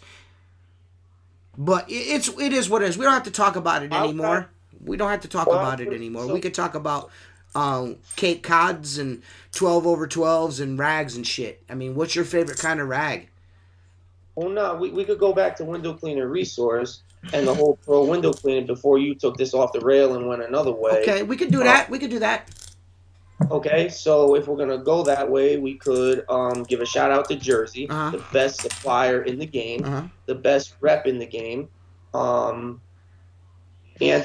But it is what it is. We don't have to talk about it anymore. We don't have to talk about it anymore. We could talk about Cape Cods and 12/12s and rags and shit. I mean, what's your favorite kind of rag? Well, no, we could go back to window cleaner resource and the whole pro window cleaning before you took this off the rail and went another way. Okay, we could do that. Okay, so if we're gonna go that way, we could give a shout out to Jersey, the best supplier in the game, the best rep in the game, and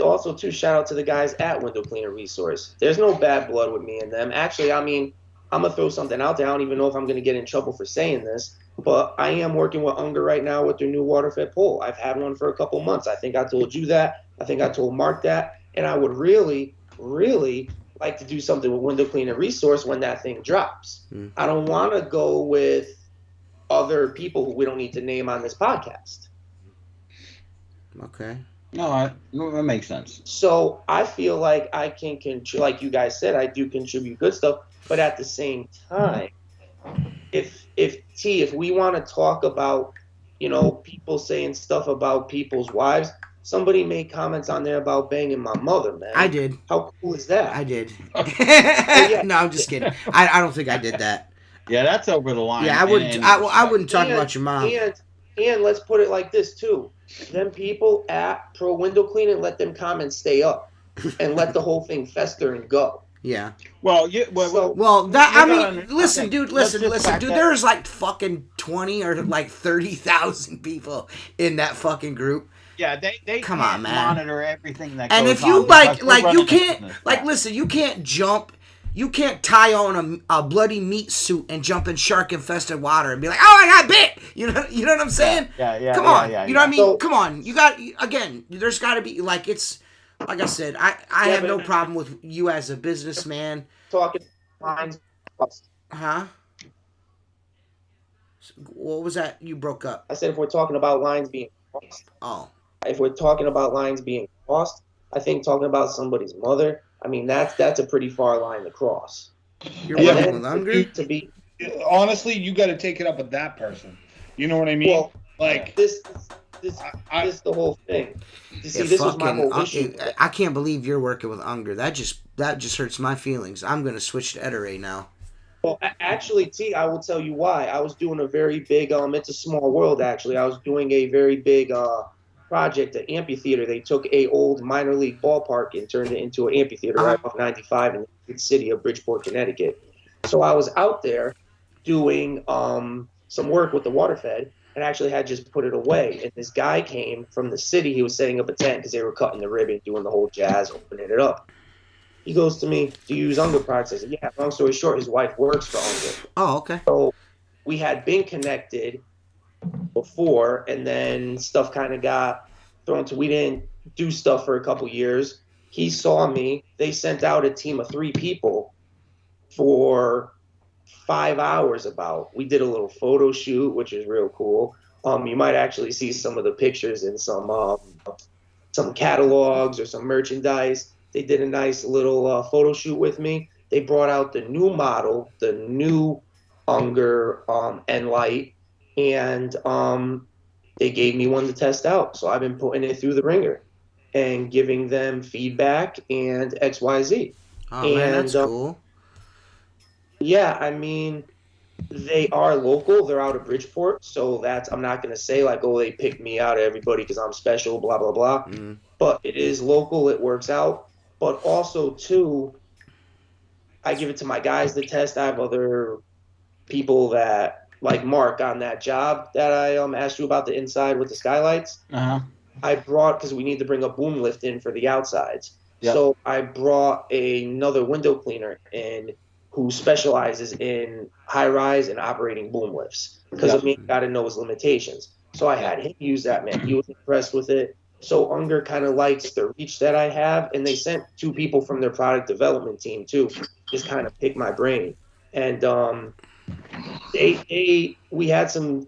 also shout out to the guys at Window Cleaner Resource. There's no bad blood with me and them. Actually, I mean, I'm gonna throw something out there. I don't even know if I'm gonna get in trouble for saying this, but I am working with Unger right now with their new water-fed pole. I've had one for a couple months. I think I told you that. I think I told Mark that, and I would really, really like to do something with Window Cleaner Resource when that thing drops. I don't want to go with other people who we don't need to name on this podcast. Okay. No, that makes sense. So I feel like I can contribute, like you guys said, I do contribute good stuff, but at the same time, if we want to talk about, people saying stuff about people's wives, somebody made comments on there about banging my mother, man. I did. How cool is that? I did. Yeah. No, I'm just kidding. I don't think I did that. Yeah, that's over the line. Yeah, I wouldn't. I wouldn't talk about your mom. And let's put it like this too: them people at Pro Window Cleaning, let them comments stay up, and let the whole thing fester and go. Yeah. Well, listen, dude. There's like fucking 20 or like 30,000 people in that fucking group. Yeah, they come can't on, man. monitor everything that and goes if you on you can't listen, you can't jump. You can't tie on a bloody meat suit and jump in shark infested water and be like, "Oh, I got bit." You know what I'm saying? Yeah. Come on, you know what I mean? So, come on, you got again. There's got to be like it's like I said. I have no problem with you as a businessman. Talking lines. Huh? What was that? You broke up. I said if we're talking about lines being crossed. Oh. If we're talking about lines being crossed, I think talking about somebody's mother. I mean, that's a pretty far line to cross. You're working with Unger? Honestly, you got to take it up with that person. You know what I mean? Well, like this is the whole thing. You see, this was my whole issue. I can't believe you're working with Unger. That just hurts my feelings. I'm gonna switch to Ettore now. Well, actually, T, I will tell you why. I was doing a very big. It's a small world. Actually, I was doing a very big project at amphitheater. They took a old minor league ballpark and turned it into an amphitheater right off 95 in the big city of Bridgeport, Connecticut. So I was out there doing some work with the waterfed and actually had just put it away. And this guy came from the city. He was setting up a tent because they were cutting the ribbon, doing the whole jazz, opening it up. He goes to me, "Do you use Unger products?" I said, "Yeah." Long story short, his wife works for Unger. Oh, okay. So we had been connected before, and then stuff kind of got thrown to. We didn't do stuff for a couple years. He saw me. They sent out a team of 3 people for 5 hours. We did a little photo shoot, which is real cool. You might actually see some of the pictures in some catalogs or some merchandise. They did a nice little photo shoot with me. They brought out the new model, the new Unger N-Light, and they gave me one to test out. So I've been putting it through the ringer and giving them feedback and XYZ. Oh, man, that's cool. Yeah, I mean, they are local. They're out of Bridgeport, so I'm not going to say like, oh, they picked me out of everybody because I'm special, blah, blah, blah. Mm-hmm. But it is local. It works out. But also, too, I give it to my guys to test. I have other people that, like Mark on that job that I asked you about the inside with the skylights. Uh-huh. I brought, because we need to bring a boom lift in for the outsides. Yep. So I brought another window cleaner in who specializes in high-rise and operating boom lifts because of me, got to know his limitations. So I had him use that, man. He was impressed with it. So Unger kind of likes the reach that I have, and they sent 2 people from their product development team too, just kind of pick my brain. And we had some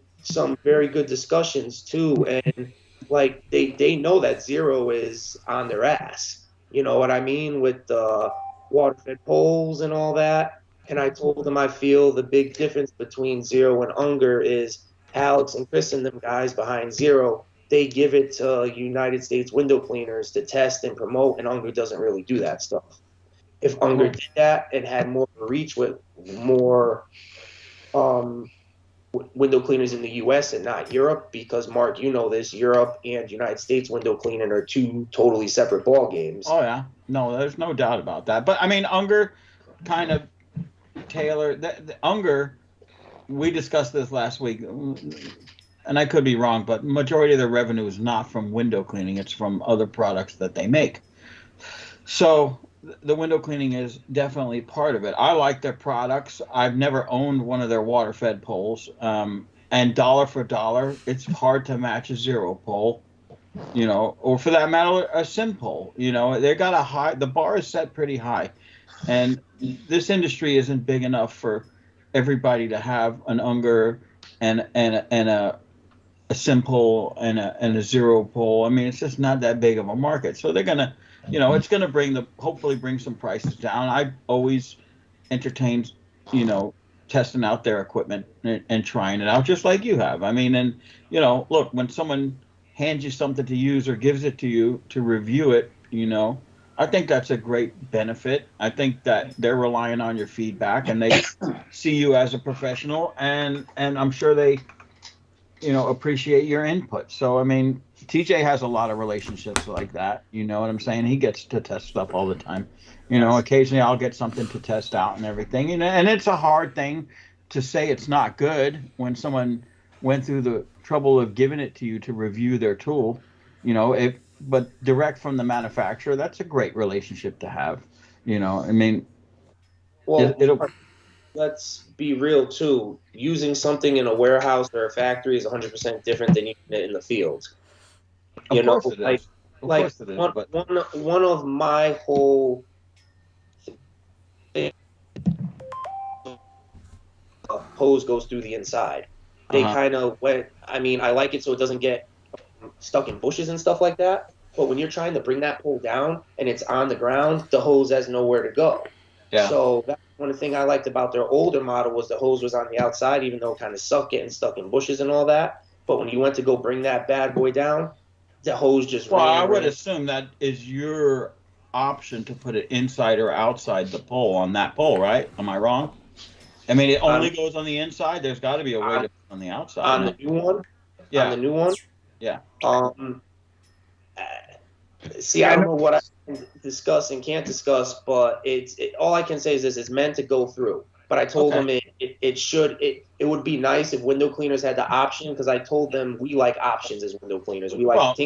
very good discussions too, and like they know that Zero is on their ass. You know what I mean, with the water-fed poles and all that. And I told them I feel the big difference between Zero and Unger is Alex and Chris and them guys behind Zero, they give it to United States window cleaners to test and promote, and Unger doesn't really do that stuff. If Unger did that and had more reach with more window cleaners in the U.S. and not Europe, because Mark, you know this, Europe and United States window cleaning are 2 totally separate ball games. Oh yeah, no, there's no doubt about that. But I mean, Unger kind of tailored. The Unger, we discussed this last week, and I could be wrong, but majority of their revenue is not from window cleaning; it's from other products that they make. So the window cleaning is definitely part of it. I like their products. I've never owned one of their water fed poles. And dollar for dollar, it's hard to match a zero pole, or for that matter, a sim pole. They got the bar is set pretty high. And this industry isn't big enough for everybody to have an Unger and a sim pole and a zero pole. I mean, it's just not that big of a market. So they're gonna, it's gonna hopefully bring some prices down. I always entertained, testing out their equipment and trying it out, just like you have. I mean, and look, when someone hands you something to use or gives it to you to review it, I think that's a great benefit. I think that they're relying on your feedback and they see you as a professional, and I'm sure they, appreciate your input. So, I mean, TJ has a lot of relationships like that. You know what I'm saying? He gets to test stuff all the time. Occasionally I'll get something to test out and everything. And it's a hard thing to say it's not good when someone went through the trouble of giving it to you to review their tool. But direct from the manufacturer, that's a great relationship to have. I mean, Well, it'll. Let's be real too. Using something in a warehouse or a factory is 100% different than using it in the field. Of course it is. Of course it is. But one of my whole hose goes through the inside. They kind of went. I mean, I like it so it doesn't get stuck in bushes and stuff like that. But when you're trying to bring that pole down and it's on the ground, the hose has nowhere to go. Yeah. So that's one of the things I liked about their older model was the hose was on the outside, even though it kind of sucked getting stuck in bushes and all that. But when you went to go bring that bad boy down, the hose just Well, I would assume that is your option to put it inside or outside the pole on that pole, right? Am I wrong? I mean, it only goes on the inside. There's got to be a way to put it on the outside. On the new one? Yeah. On the new one? Yeah. See, I don't know what I can discuss and can't discuss, but all I can say is this: it's meant to go through. But I told them it would be nice if window cleaners had the option, because I told them we like options as window cleaners. We like. Well,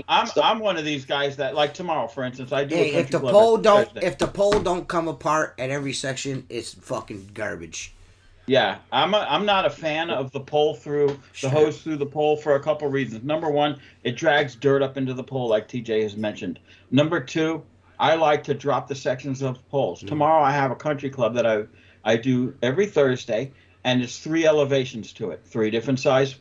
I'm one of these guys that, like tomorrow, for instance, I do. Hey, if the pole don't come apart at every section, it's fucking garbage. Yeah, I'm not a fan of the pole through the hose through the pole for a couple reasons. Number one, it drags dirt up into the pole, like TJ has mentioned. Number two, I like to drop the sections of poles. Tomorrow I have a country club that I do every Thursday, and it's 3 elevations to it, 3 different size,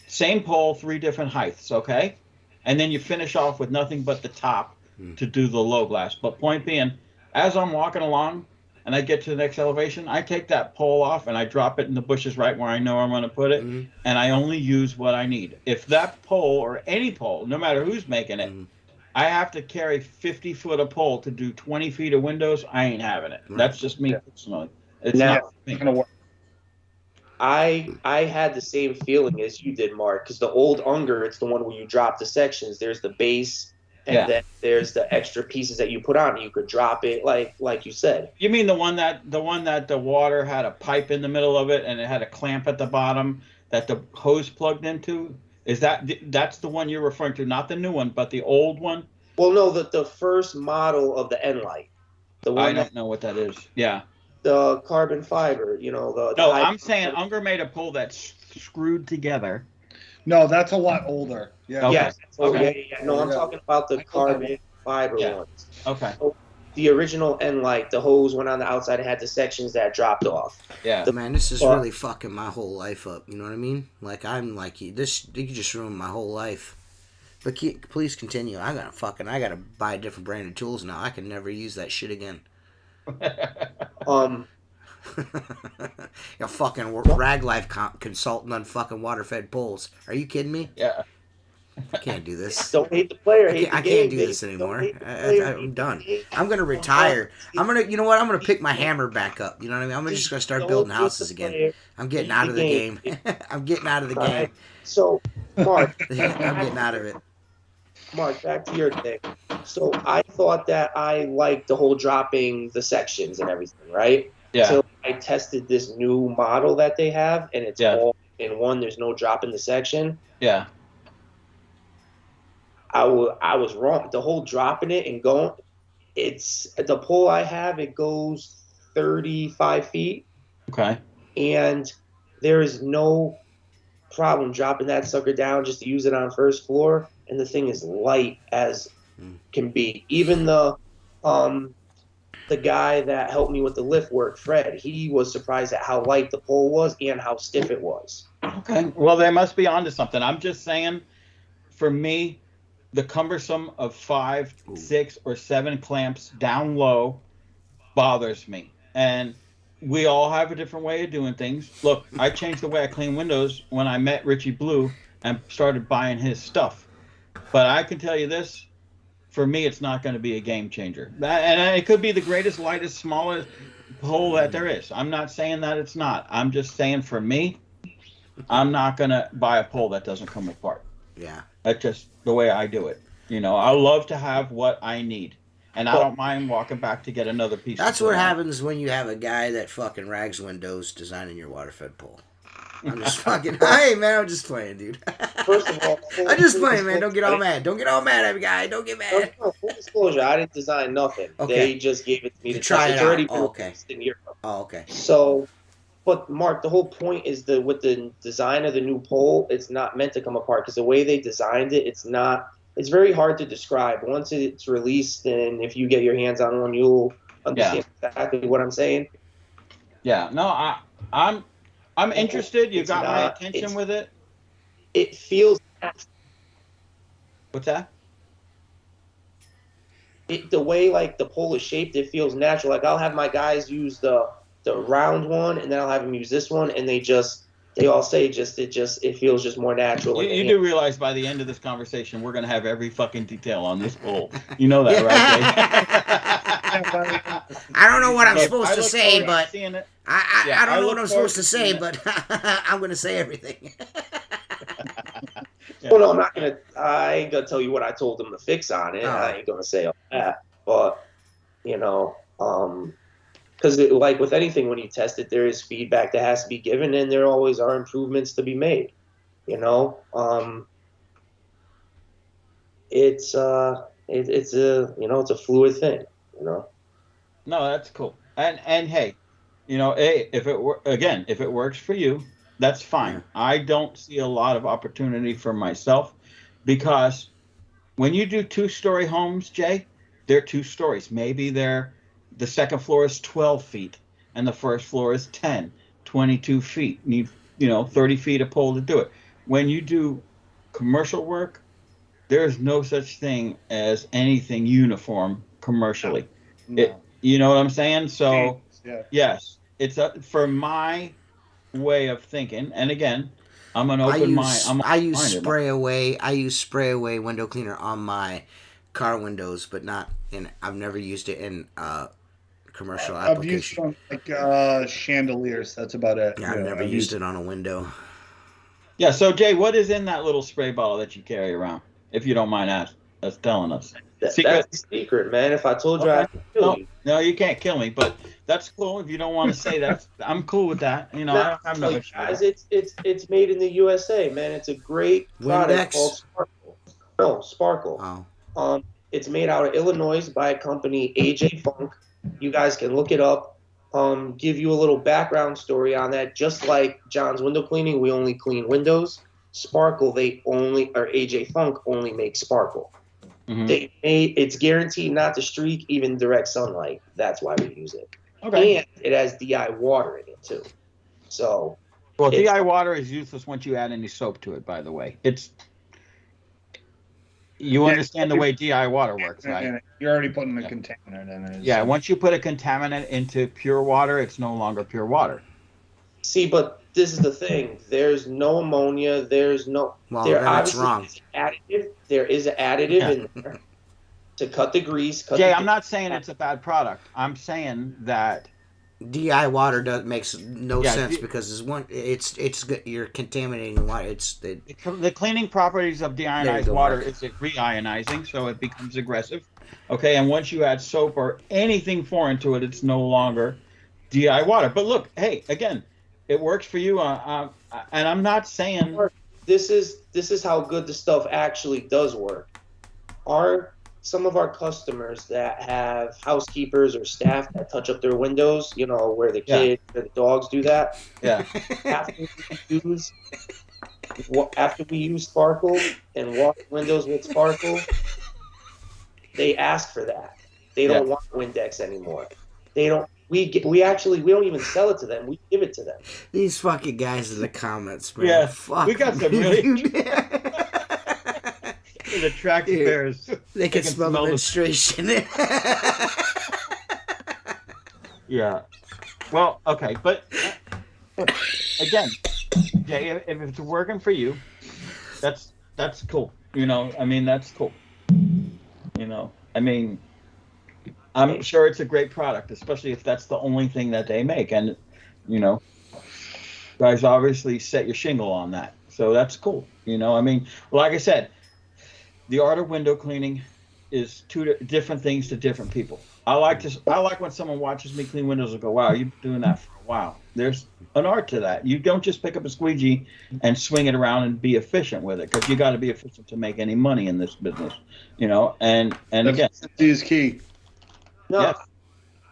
same pole, 3 different heights. Okay, and then you finish off with nothing but the top to do the low glass. But point being, as I'm walking along and I get to the next elevation, I take that pole off and I drop it in the bushes right where I know I'm going to put it, and I only use what I need. If that pole, or any pole, no matter who's making it, I have to carry 50 foot of pole to do 20 feet of windows, I ain't having it. That's just me personally. It's not going to work. I had the same feeling as you did, Mark, because the old Unger, it's the one where you drop the sections. There's the base, and then there's the extra pieces that you put on. You could drop it, like you said. You mean the one that the water had a pipe in the middle of it and it had a clamp at the bottom that the hose plugged into? That's the one you're referring to, not the new one, but the old one? Well, no, the first model of the N-Light. The one I don't know what that is. Yeah. The carbon fiber, No, I'm saying Unger made a pole that's screwed together. No, that's a lot older. Yeah. Okay. Yes. Yeah. No, I'm talking about the carbon fiber ones. Okay. So the original N-Light, the hose went on the outside. It had the sections that dropped off. Yeah. Man, this is really fucking my whole life up. You know what I mean? Like, I'm like, this, you just ruined my whole life. But please continue. I gotta buy a different brand of tools now. I can never use that shit again. A fucking rag life consultant on fucking water-fed poles. Are you kidding me? Yeah. I can't do this. Don't hate the player. I can't do this anymore. I'm done. I'm gonna retire. You know what? I'm gonna pick my hammer back up. You know what I mean? I'm just gonna start building houses again. I'm getting out of the game. I'm getting out of the game. So, Mark, I'm getting out of it. Mark, back to your thing. So I thought that I liked the whole dropping the sections and everything, right? Yeah. So I tested this new model that they have, and it's all in one. There's no drop in the section. Yeah. I was wrong. The whole dropping it and going, It's the pole I have. It goes 35 feet, Okay. and there is no problem dropping that sucker down just to use it on first floor, and the thing is light as can be. Even the guy that helped me with the lift work, Fred, he was surprised at how light the pole was and how stiff it was. Okay. Well, they must be onto something. I'm just saying, for me, the cumbersome of 5, 6, or 7 clamps down low bothers me. And we all have a different way of doing things. Look, I changed the way I clean windows when I met Richie Blue and started buying his stuff. But I can tell you this, for me, it's not going to be a game changer. And it could be the greatest, lightest, smallest hole that there is. I'm not saying that it's not. I'm just saying, for me, I'm not going to buy a pole that doesn't come apart. Yeah. That's just the way I do it. You know, I love to have what I need. And I don't mind walking back to get another piece. That's what happens when you have a guy that fucking rags windows designing your water fed pole. I'm just fucking. Hey man, I'm just playing, dude. First of all, I'm just playing, man. Don't get all mad. Don't get all mad at me, guy. Don't get mad. No, full disclosure, I didn't design nothing. Okay. They just gave it to me to try test. it It's out. already been Okay. released in Europe. Oh, okay. So, but Mark, the whole point is with the design of the new pole, it's not meant to come apart because the way they designed it, it's not. It's very hard to describe. Once it's released, and if you get your hands on one, you'll understand exactly what I'm saying. Yeah. No, I'm interested. You got my attention with it. It feels natural. What's that? The way like the pole is shaped, it feels natural. Like I'll have my guys use the round one, and then I'll have them use this one, and they all say it feels just more natural. You do realize by the end of this conversation, we're going to have every fucking detail on this pole. You know that, right, Dave? I don't know what I'm supposed to say, but I don't know what I'm supposed to say, it. but I'm going to say everything. Well, no, I'm not gonna. I ain't gonna tell you what I told them to fix on it. I ain't gonna say all that. But you know, because like with anything, when you test it, there is feedback that has to be given, and there always are improvements to be made. You know, it's a it's a fluid thing. You know. No, that's cool. And hey, you know, if it works for you, that's fine. Yeah. I don't see a lot of opportunity for myself because when you do 2-story homes, Jay, they're 2 stories. Maybe the second floor is 12 feet and the first floor is 10, 22 feet. Need 30 feet of pole to do it. When you do commercial work, there's no such thing as anything uniform commercially. No. You know what I'm saying? So Yeah. yes, it's for my way of thinking. And again, I'm an open mind. I use spray away window cleaner on my car windows, but not in. I've never used it in commercial I've used application. like chandeliers. That's about it. Yeah, I've never used it on a window. Yeah. So Jay, what is in that little spray bottle that you carry around? If you don't mind that's telling us. That's a secret, man. If I told you, I'd kill you. No, you can't kill me, but that's cool. If you don't want to say that, I'm cool with that. You know, I don't have no issue. Guys, it's made in the USA, man. It's a great product called Sparkle. No, Sparkle. Oh. It's made out of Illinois by a company, AJ Funk. You guys can look it up. Give you a little background story on that. Just like John's window cleaning, we only clean windows. Sparkle, AJ Funk only makes Sparkle. Mm-hmm. It's guaranteed not to streak even direct sunlight. That's why we use it. Okay. And it has DI water in it too. So. Well, DI water is useless once you add any soap to it. By the way, you understand the way DI water works, right? You're already putting a contaminant in it. Yeah. Once you put a contaminant into pure water, it's no longer pure water. See, but this is the thing. There's no ammonia. There's no. Well, that's wrong. There is an additive in there to cut the grease. Jay, I'm not saying it's a bad product. I'm saying that DI water makes no sense because you're contaminating water. The cleaning properties of deionized water is it reionizing, so it becomes aggressive. Okay, and once you add soap or anything foreign to it, it's no longer DI water. But look, hey, again, it works for you, and I'm not saying this is how good the stuff actually does work. Our some of our customers that have housekeepers or staff that touch up their windows, where the kids or the dogs do that. Yeah. After after we use Sparkle and wash windows with Sparkle, they ask for that. They don't want Windex anymore. They don't. We don't even sell it to them. We give it to them. These fucking guys in the comments, man. Yeah, Fuck. we got some really dude. the track bears. They can smell the menstruation. Yeah. Well, okay, but again, Jay, if it's working for you, that's cool. I mean, that's cool. I mean, I'm sure it's a great product, especially if that's the only thing that they make. And, guys obviously set your shingle on that. So that's cool. I mean, like I said, the art of window cleaning is two different things to different people. I like when someone watches me clean windows and go, wow, you've been doing that for a while. There's an art to that. You don't just pick up a squeegee and swing it around and be efficient with it, because you got to be efficient to make any money in this business, and again, is key. No, yes.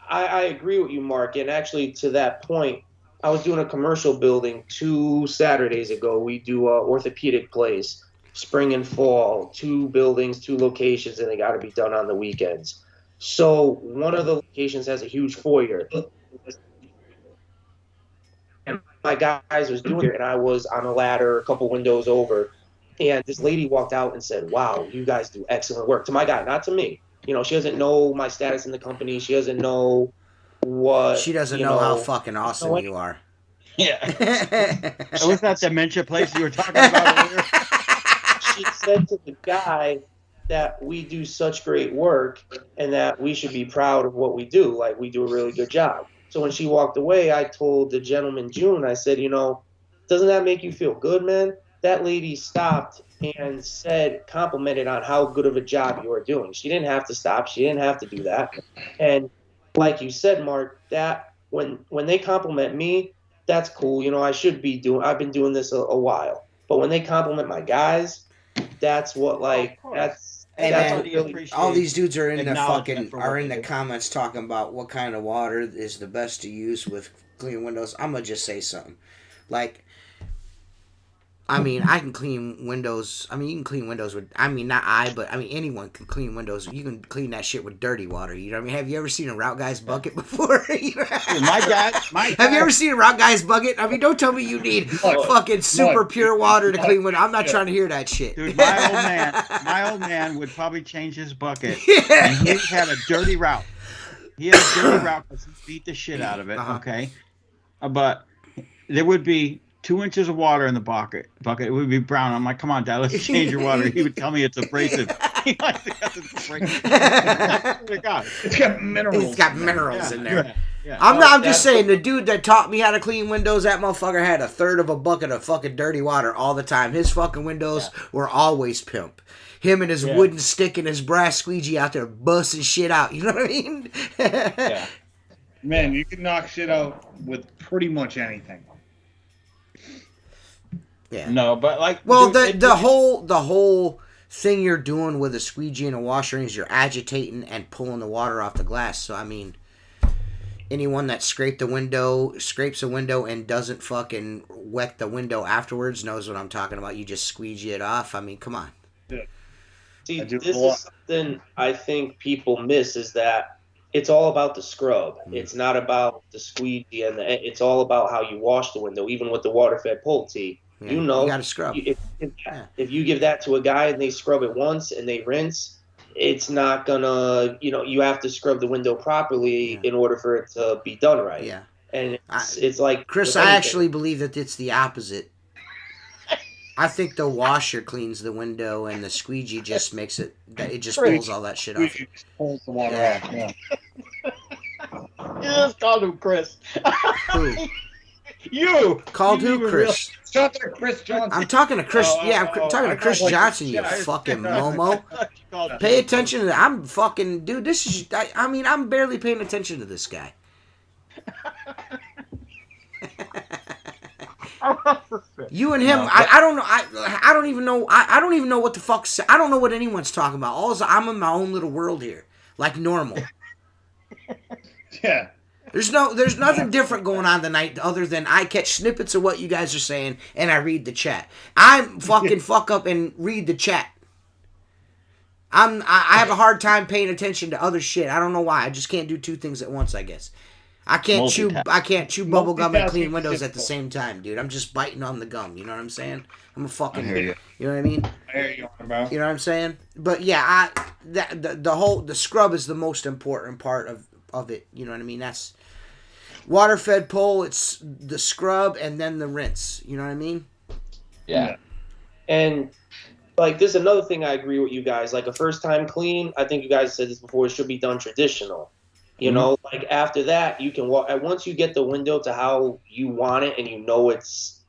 I agree with you, Mark. And actually, to that point, I was doing a commercial building 2 Saturdays ago. We do a orthopedic place, spring and fall, 2 buildings, 2 locations, and they got to be done on the weekends. So one of the locations has a huge foyer. And my guys was doing it, and I was on a ladder a couple windows over. And this lady walked out and said, wow, you guys do excellent work. To my guy, not to me. She doesn't know my status in the company. She doesn't know what. She doesn't know how fucking awesome you are. Yeah. Was that dementia place you were talking about earlier? She said to the guy that we do such great work and that we should be proud of what we do. Like, we do a really good job. So when she walked away, I told the gentleman, June, I said, doesn't that make you feel good, man? That lady stopped and complimented on how good of a job you are doing. She didn't have to stop. She didn't have to do that. And like you said, Mark, that when they compliment me, that's cool. I've been doing this a while. But when they compliment my guys, that's what Hey, man, really, all these dudes are in the comments talking about what kind of water is the best to use with clean windows. I'm gonna just say something. Like, I mean, I can clean windows. I mean, you can clean windows with. I mean, not I, but I mean, anyone can clean windows. You can clean that shit with dirty water. You know what I mean? Have you ever seen a route guy's bucket before? My guy. Have you ever seen a route guy's bucket? I mean, don't tell me you need fucking super pure water to clean windows. I'm not trying to hear that shit. Dude, my old man would probably change his bucket. And he had a dirty route. He had a dirty route because he beat the shit out of it. Okay, but there would be 2 inches of water in the bucket. It would be brown. I'm like, come on, Dad, let's change your water. He would tell me it's abrasive. It's abrasive. It's got minerals. It's got minerals in there. Yeah. I'm just saying, the dude that taught me how to clean windows, that motherfucker had 1/3 of a bucket of fucking dirty water all the time. His fucking windows were always pimp. Him and his wooden stick and his brass squeegee out there busting shit out. You know what I mean? Yeah. Man, you can knock shit out with pretty much anything. Yeah. No, but like, well, dude, the whole thing you're doing with a squeegee and a washer is you're agitating and pulling the water off the glass. So I mean, anyone that scrapes a window and doesn't fucking wet the window afterwards knows what I'm talking about. You just squeegee it off. I mean, come on. Yeah. See, this is something I think people miss, is that it's all about the scrub. It's not about the squeegee, and it's all about how you wash the window, even with the water-fed pull tee. Yeah, you know, you gotta scrub. If you give that to a guy and they scrub it once and they rinse, it's not gonna, you have to scrub the window properly in order for it to be done right. Yeah. And it's like, Chris, I actually believe that it's the opposite. I think the washer cleans the window and the squeegee just makes it, it just pulls all that shit off. Pulls the water off, yeah. You just called him Chris. Who? You called who, Chris? Shut there, Chris Johnson. I'm talking to Chris. I'm talking to Chris Johnson. You fucking momo. Pay attention to that. I'm fucking dude. This is. I'm barely paying attention to this guy. You and him, No, I don't know. I don't even know. I don't even know what the fuck. I don't know what anyone's talking about. I'm in my own little world here, like normal. Yeah. There's nothing different going on tonight other than I catch snippets of what you guys are saying and I read the chat. I'm fucking fuck up and read the chat. I have a hard time paying attention to other shit. I don't know why. I just can't do two things at once, I guess. I can't chew bubble gum and clean windows at the same time, dude. I'm just biting on the gum. You know what I'm saying? I'm a fucking. I hear you. You know what I mean? I hear you, bro. You know what I'm saying? But yeah, the scrub is the most important part of it. You know what I mean? That's water fed pole. It's the scrub and then the rinse. You know what I mean? Yeah. And like, there's another thing I agree with you guys. Like, a first time clean, I think you guys said this before, it should be done traditional. You know, like after that, you can walk. Once you get the window to how you want it, and you know it's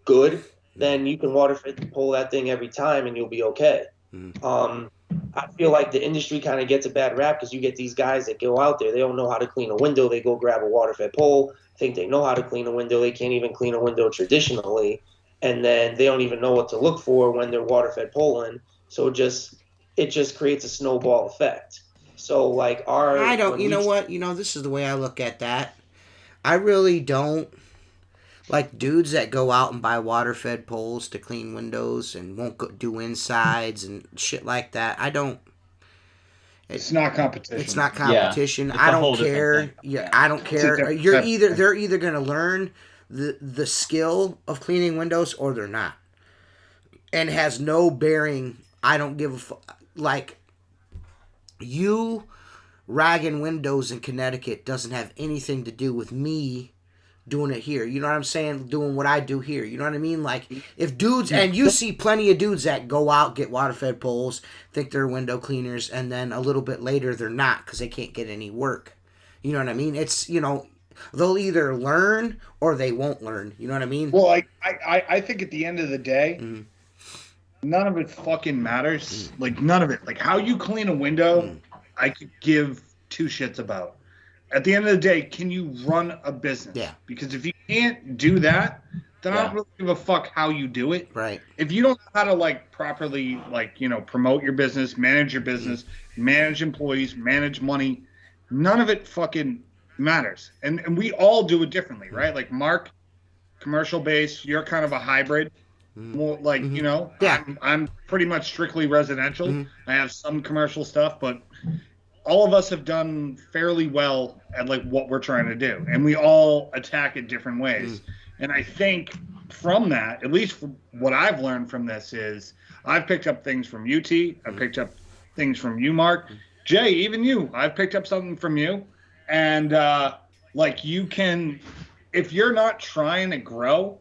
good, then you can water pull that thing every time, and you'll be okay. I feel like the industry kind of gets a bad rap because you get these guys that go out there, they don't know how to clean a window. They go grab a water fed pole, think they know how to clean a window. They can't even clean a window traditionally, and then they don't even know what to look for when they're water fed pulling. So it just creates a snowball effect. So like I don't. You know what? You know, this is the way I look at that. I really don't like dudes that go out and buy water fed poles to clean windows and won't do insides and shit like that. I don't. It's not competition. It's not competition. Yeah, I don't care. Yeah, I don't care. They're either gonna learn the skill of cleaning windows or they're not, and has no bearing. I don't give a fuck. Like, you ragging windows in Connecticut doesn't have anything to do with me doing it here. You know what I'm saying? Doing what I do here. You know what I mean? Like, if dudes, and you see plenty of dudes that go out, get water fed poles, think they're window cleaners, and then a little bit later they're not because they can't get any work. You know what I mean? It's, you know, they'll either learn or they won't learn. You know what I mean? Well, I think at the end of the day, none of it fucking matters. Like, none of it. Like, how you clean a window, I could give two shits about. At the end of the day, can you run a business? Yeah. Because if you can't do that, then I don't really give a fuck how you do it. Right. If you don't know how to, like, properly, like, you know, promote your business, manage your business, manage employees, manage money, none of it fucking matters. And we all do it differently, right? Like, Mark, commercial base, you're kind of a hybrid. More like, you know, yeah. I'm pretty much strictly residential. I have some commercial stuff, but all of us have done fairly well at like what we're trying to do, and we all attack it different ways. And I think from that, at least what I've learned from this is I've picked up things from UT, I've picked up things from you, Mark, Jay, even you. I've picked up something from you, and like, you can, if you're not trying to grow,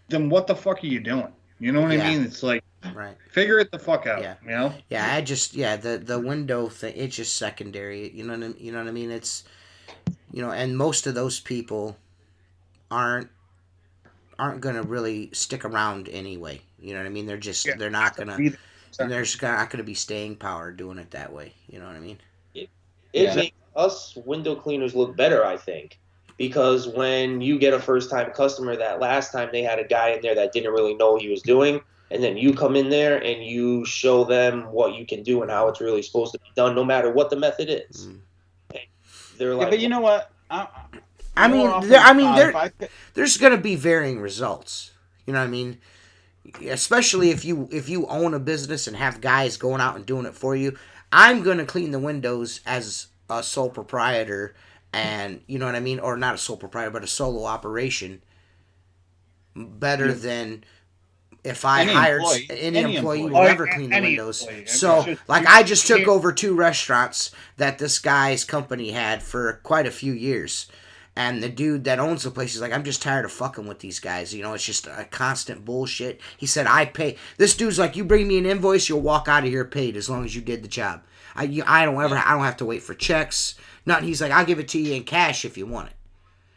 then what the fuck are you doing? You know what I mean? It's like, right. Figure it the fuck out. Yeah. You know? Yeah, the window thing, it's just secondary. You know what I mean? It's, you know, and most of those people aren't gonna really stick around anyway. You know what I mean? They're just they're not gonna. There's not gonna be staying power doing it that way. You know what I mean? It makes us window cleaners look better, I think. Because when you get a first-time customer, that last time they had a guy in there that didn't really know what he was doing, and then you come in there and you show them what you can do and how it's really supposed to be done, no matter what the method is. They're like, but you know what? There's going to be varying results. You know what I mean? Especially if you own a business and have guys going out and doing it for you. I'm going to clean the windows as a sole proprietor. And, you know what I mean? Or not a sole proprietor, but a solo operation. Better than if I hired any employee who never clean the windows. So, like, I just took over 2 restaurants that this guy's company had for quite a few years. And the dude that owns the place is like, I'm just tired of fucking with these guys. You know, it's just a constant bullshit. He said, I pay. This dude's like, you bring me an invoice, you'll walk out of here paid as long as you did the job. I don't have to wait for checks. Nothing. He's like, I'll give it to you in cash if you want it.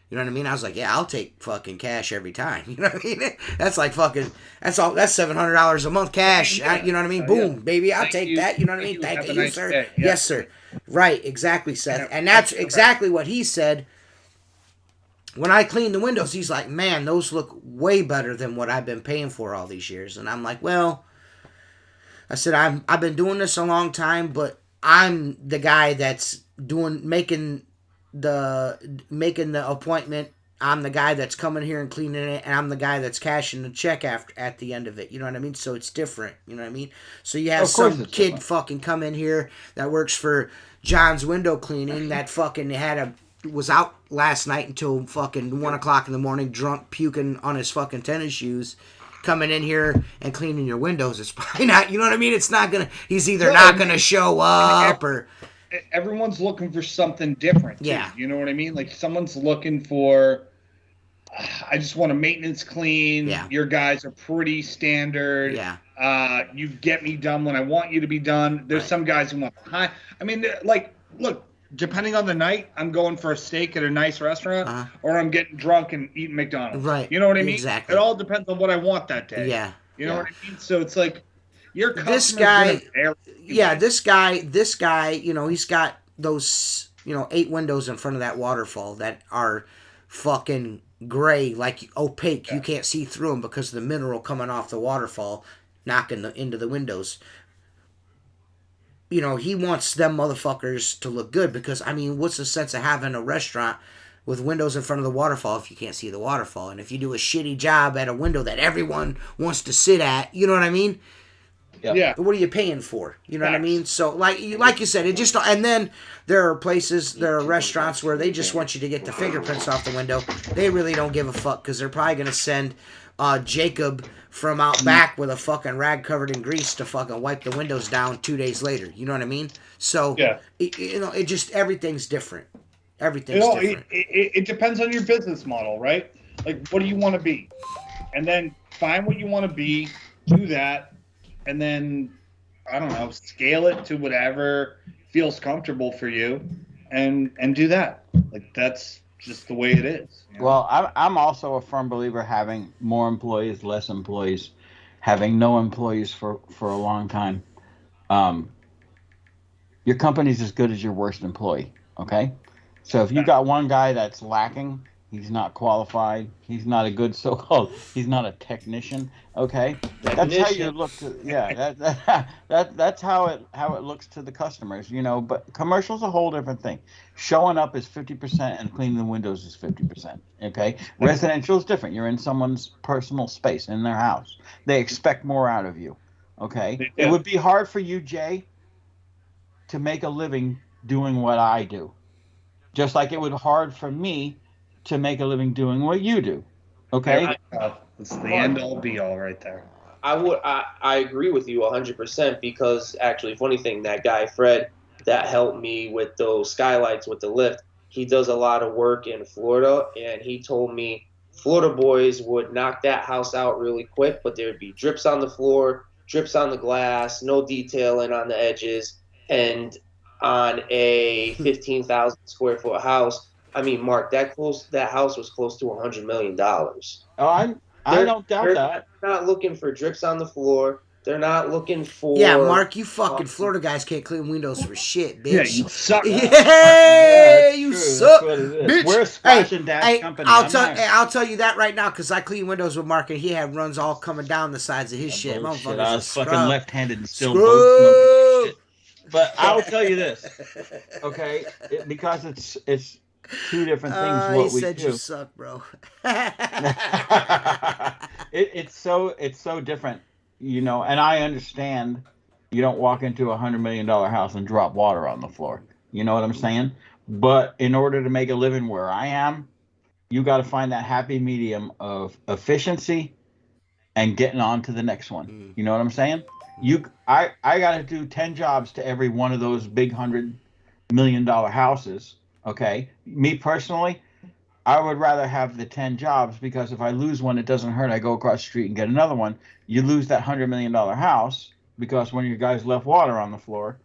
You know what I mean? I was like, yeah, I'll take fucking cash every time. You know what I mean? That's like fucking, that's $700 a month cash. Yeah. You know what I mean? Boom, baby, I'll take that. You know what I mean? Thank you, sir. Yeah. Yes, sir. Right, exactly, Seth. And that's exactly what he said when I clean the windows, he's like, man, those look way better than what I've been paying for all these years. And I'm like, well, I said, I've been doing this a long time, but I'm the guy that's making the appointment. I'm the guy that's coming here and cleaning it, and I'm the guy that's cashing the check at the end of it. You know what I mean? So it's different. You know what I mean? So you have some kid different. Fucking come in here that works for John's Window Cleaning that fucking was out last night until fucking 1 o'clock in the morning, drunk, puking on his fucking tennis shoes. Coming in here and cleaning your windows, it's probably not. You know what I mean? It's not gonna. He's either not gonna show up or. Everyone's looking for something different. Too, yeah. You know what I mean? Like someone's looking for. I just want a maintenance clean. Yeah. Your guys are pretty standard. Yeah. You get me done when I want you to be done. There's some guys who want high. I mean, like, look. Depending on the night, I'm going for a steak at a nice restaurant, or I'm getting drunk and eating McDonald's. Right. You know what I mean? Exactly. It all depends on what I want that day. Yeah. You know what I mean? So it's like your this guy. Yeah, this guy. You know, he's got those 8 windows in front of that waterfall that are fucking gray, like opaque. Yeah. You can't see through them because of the mineral coming off the waterfall, knocking into the windows. You know, he wants them motherfuckers to look good because, I mean, what's the sense of having a restaurant with windows in front of the waterfall if you can't see the waterfall? And if you do a shitty job at a window that everyone wants to sit at, you know what I mean? Yeah. What are you paying for? You know what I mean? So, like you said, it just... And then there are restaurants where they just want you to get the fingerprints off the window. They really don't give a fuck because they're probably going to send Jacob from out back with a fucking rag covered in grease to fucking wipe the windows down 2 days later. You know what I mean? So, it just... Everything's different. Everything's different. It depends on your business model, right? Like, what do you want to be? And then find what you want to be, do that, and then, I don't know, scale it to whatever feels comfortable for you and do that. Like, that's just the way it is. You know? Well, I'm also a firm believer having more employees, less employees, having no employees for a long time. Your company's as good as your worst employee, okay? So if you got one guy that's lacking, he's not qualified, he's not a good so-called, he's not a technician, okay? That's how you look to, that's how it looks to the customers, you know, but commercial's a whole different thing. Showing up is 50% and cleaning the windows is 50%, okay? Residential is different. You're in someone's personal space, in their house. They expect more out of you, okay? It would be hard for you, Jay, to make a living doing what I do. Just like it would be hard for me to make a living doing what you do. Okay? It's the end all be all right there. I agree with you 100% because actually, funny thing, that guy Fred that helped me with those skylights with the lift, he does a lot of work in Florida, and he told me Florida boys would knock that house out really quick, but there'd be drips on the floor, drips on the glass, no detailing on the edges, and on a 15,000 square foot house. I mean, Mark, that house was close to $100 million. Oh, I don't doubt that. They're not looking for drips on the floor. They're not looking for... Yeah, Mark, you fucking Florida guys can't clean windows for shit, bitch. Yeah, you suck. Yeah, you suck, bitch. We're a splash and dash company. I'll tell you that right now because I clean windows with Mark and he had runs all coming down the sides of his shit. I was fucking left-handed and still both shit. But I'll tell you this, okay? Because it's two different things. What we do. You suck, bro. It's so different, you know. And I understand you don't walk into $100 million house and drop water on the floor. You know what I'm saying? But in order to make a living where I am, you got to find that happy medium of efficiency and getting on to the next one. You know what I'm saying? I got to do 10 jobs to every one of those big $100 million houses. Okay. Me personally, I would rather have the 10 jobs because if I lose one, it doesn't hurt. I go across the street and get another one. You lose that $100 million house because when your guys left water on the floor,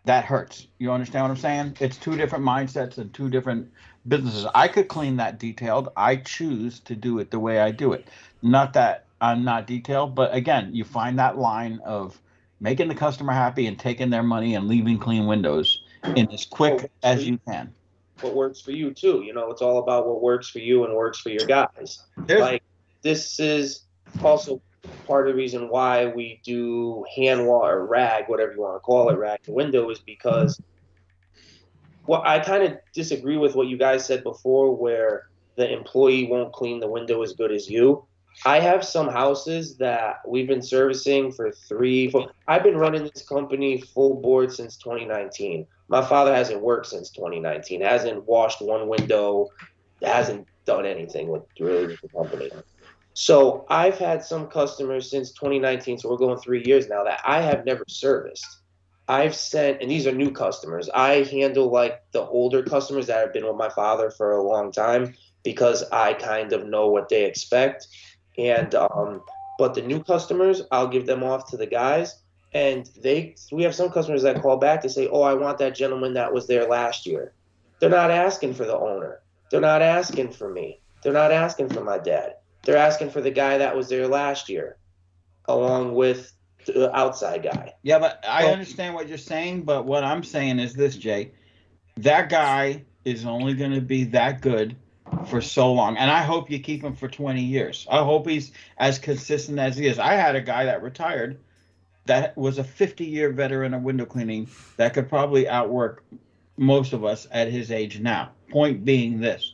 that hurts. You understand what I'm saying? It's two different mindsets and two different businesses. I could clean that detailed. I choose to do it the way I do it. Not that I'm not detailed, but again, you find that line of making the customer happy and taking their money and leaving clean windows in as quick as you can. what works for you too. It's all about what works for you and works for your guys. Like, this is also part of the reason why we do hand wash or rag, whatever you want to call it, rag the window, is because I kind of disagree with what you guys said before, where the employee won't clean the window as good as you. I have some houses that we've been servicing for 3, 4. I've been running this company full board since 2019. My father hasn't worked since 2019, hasn't washed one window, hasn't done anything with the company. So I've had some customers since 2019, so we're going 3 years now, that I have never serviced. I've sent, and these are new customers. I handle like the older customers that have been with my father for a long time because I kind of know what they expect. And but the new customers, I'll give them off to the guys, and we have some customers that call back to say, "Oh, I want that gentleman that was there last year." They're not asking for the owner. They're not asking for me. They're not asking for my dad. They're asking for the guy that was there last year, along with the outside guy. Yeah, but I understand what you're saying, but what I'm saying is this, Jay. That guy is only going to be that good for so long. And I hope you keep him for 20 years. I hope he's as consistent as he is. I had a guy that retired that was a 50-year veteran of window cleaning that could probably outwork most of us at his age now. Point being this.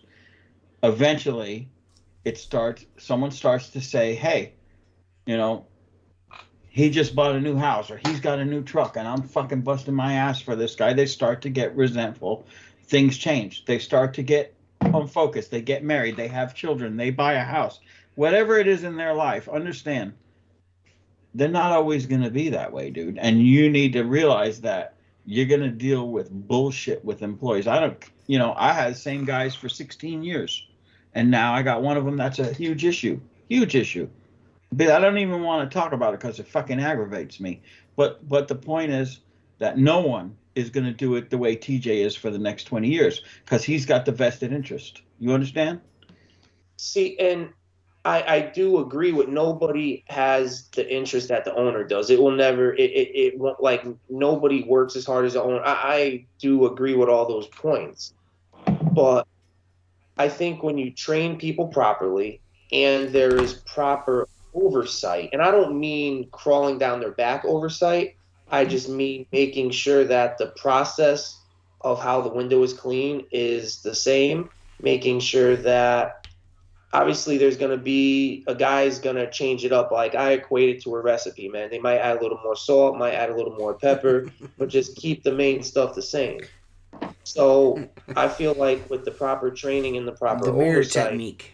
Eventually, someone starts to say, hey, he just bought a new house or he's got a new truck and I'm fucking busting my ass for this guy. They start to get resentful. Things change. They start to get unfocused. They get married. They have children. They buy a house. Whatever it is in their life, understand, they're not always going to be that way, dude. And you need to realize that you're going to deal with bullshit with employees. I had the same guys for 16 years. And now I got one of them that's a huge issue. Huge issue. But I don't even want to talk about it because it fucking aggravates me. But the point is that no one is going to do it the way TJ is for the next 20 years because he's got the vested interest. You understand? See, and I do agree with nobody has the interest that the owner does. It will never, it won't, like, nobody works as hard as the owner. I do agree with all those points. But I think when you train people properly and there is proper oversight, and I don't mean crawling down their back oversight, I just mean making sure that the process of how the window is cleaned is the same, making sure that obviously there's going to be a guy's going to change it up. Like, I equate it to a recipe, man. They might add a little more salt, might add a little more pepper, but just keep the main stuff the same. So I feel like with the proper training and the proper oversight, technique.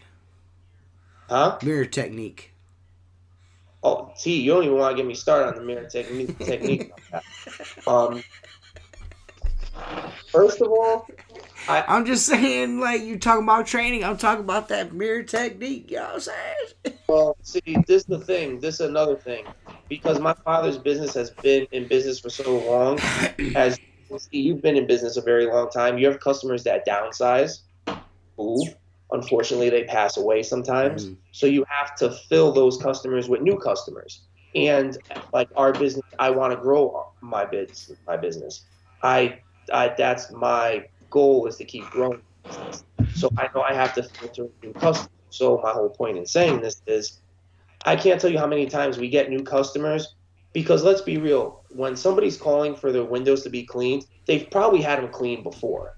Huh? Mirror technique. Oh, you don't even want to get me started on the mirror technique. First of all, I'm just saying, like, you talking about training, I'm talking about that mirror technique. You know what I'm saying? Well, see, this is the thing. This is another thing. Because my father's business has been in business for so long, as you've been in business a very long time, you have customers that downsize, move. Unfortunately, they pass away sometimes. Mm-hmm. So you have to fill those customers with new customers. And like our business, I want to grow my business. That's my goal, is to keep growing business. So I know I have to filter new customers. So my whole point in saying this is, I can't tell you how many times we get new customers, because let's be real, when somebody's calling for their windows to be cleaned, they've probably had them cleaned before.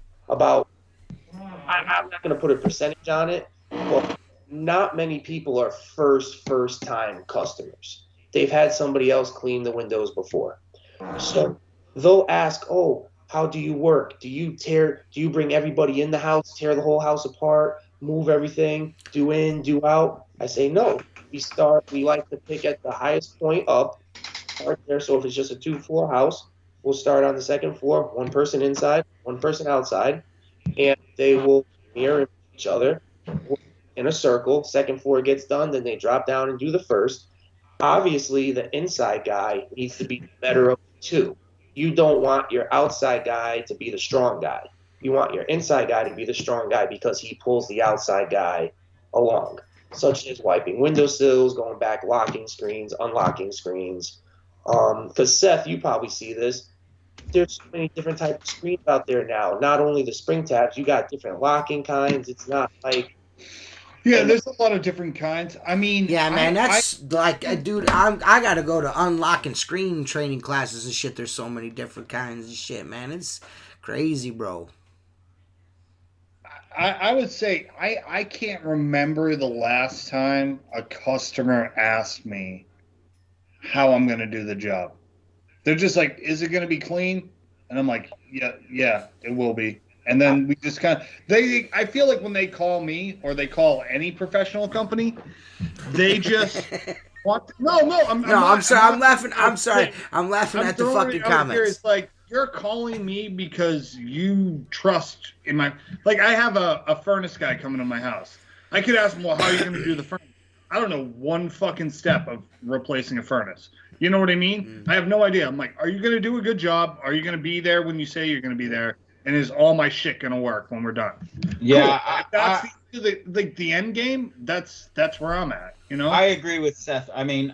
I'm not going to put a percentage on it, but not many people are first time customers. They've had somebody else clean the windows before. So they'll ask, oh, how do you work? Do you bring everybody in the house, tear the whole house apart, move everything, do in, do out? I say no. We like to pick at the highest point up, start there. So if it's just a 2-floor house, we'll start on the second floor, one person inside, one person outside, and they will mirror each other in a circle. Second floor gets done, then they drop down and do the first. Obviously, the inside guy needs to be the better of the two. You don't want your outside guy to be the strong guy. You want your inside guy to be the strong guy because he pulls the outside guy along, such as wiping windowsills, going back, locking screens, unlocking screens. Because Seth, you probably see this. there's so many different types of screens out there now. Not only the spring tabs, you got different locking kinds. It's not like Yeah, there's a lot of different kinds. I mean, Yeah, man, that's dude. I gotta go to unlocking screen training classes and shit. There's so many different kinds of shit, man. It's crazy, bro. I would say I can't remember the last time a customer asked me how I'm going to do the job. They're just like, "Is it going to be clean?" And I'm like, "Yeah, it will be." And then we just kind of I feel like when they call me or they call any professional company, they just want I'm sorry. I'm sorry. I'm laughing at the fucking comments. It's like you're calling me because you trust in my. Like I have a furnace guy coming to my house. I could ask him, well, how are you going to do the furnace? I don't know one fucking step of replacing a furnace. You know what I mean? I have no idea. I'm like, are you going to do a good job? Are you going to be there when you say you're going to be there? And is all my shit going to work when we're done? Yeah, cool. If that's the end game. That's where I'm at. You know, I agree with Seth. I mean,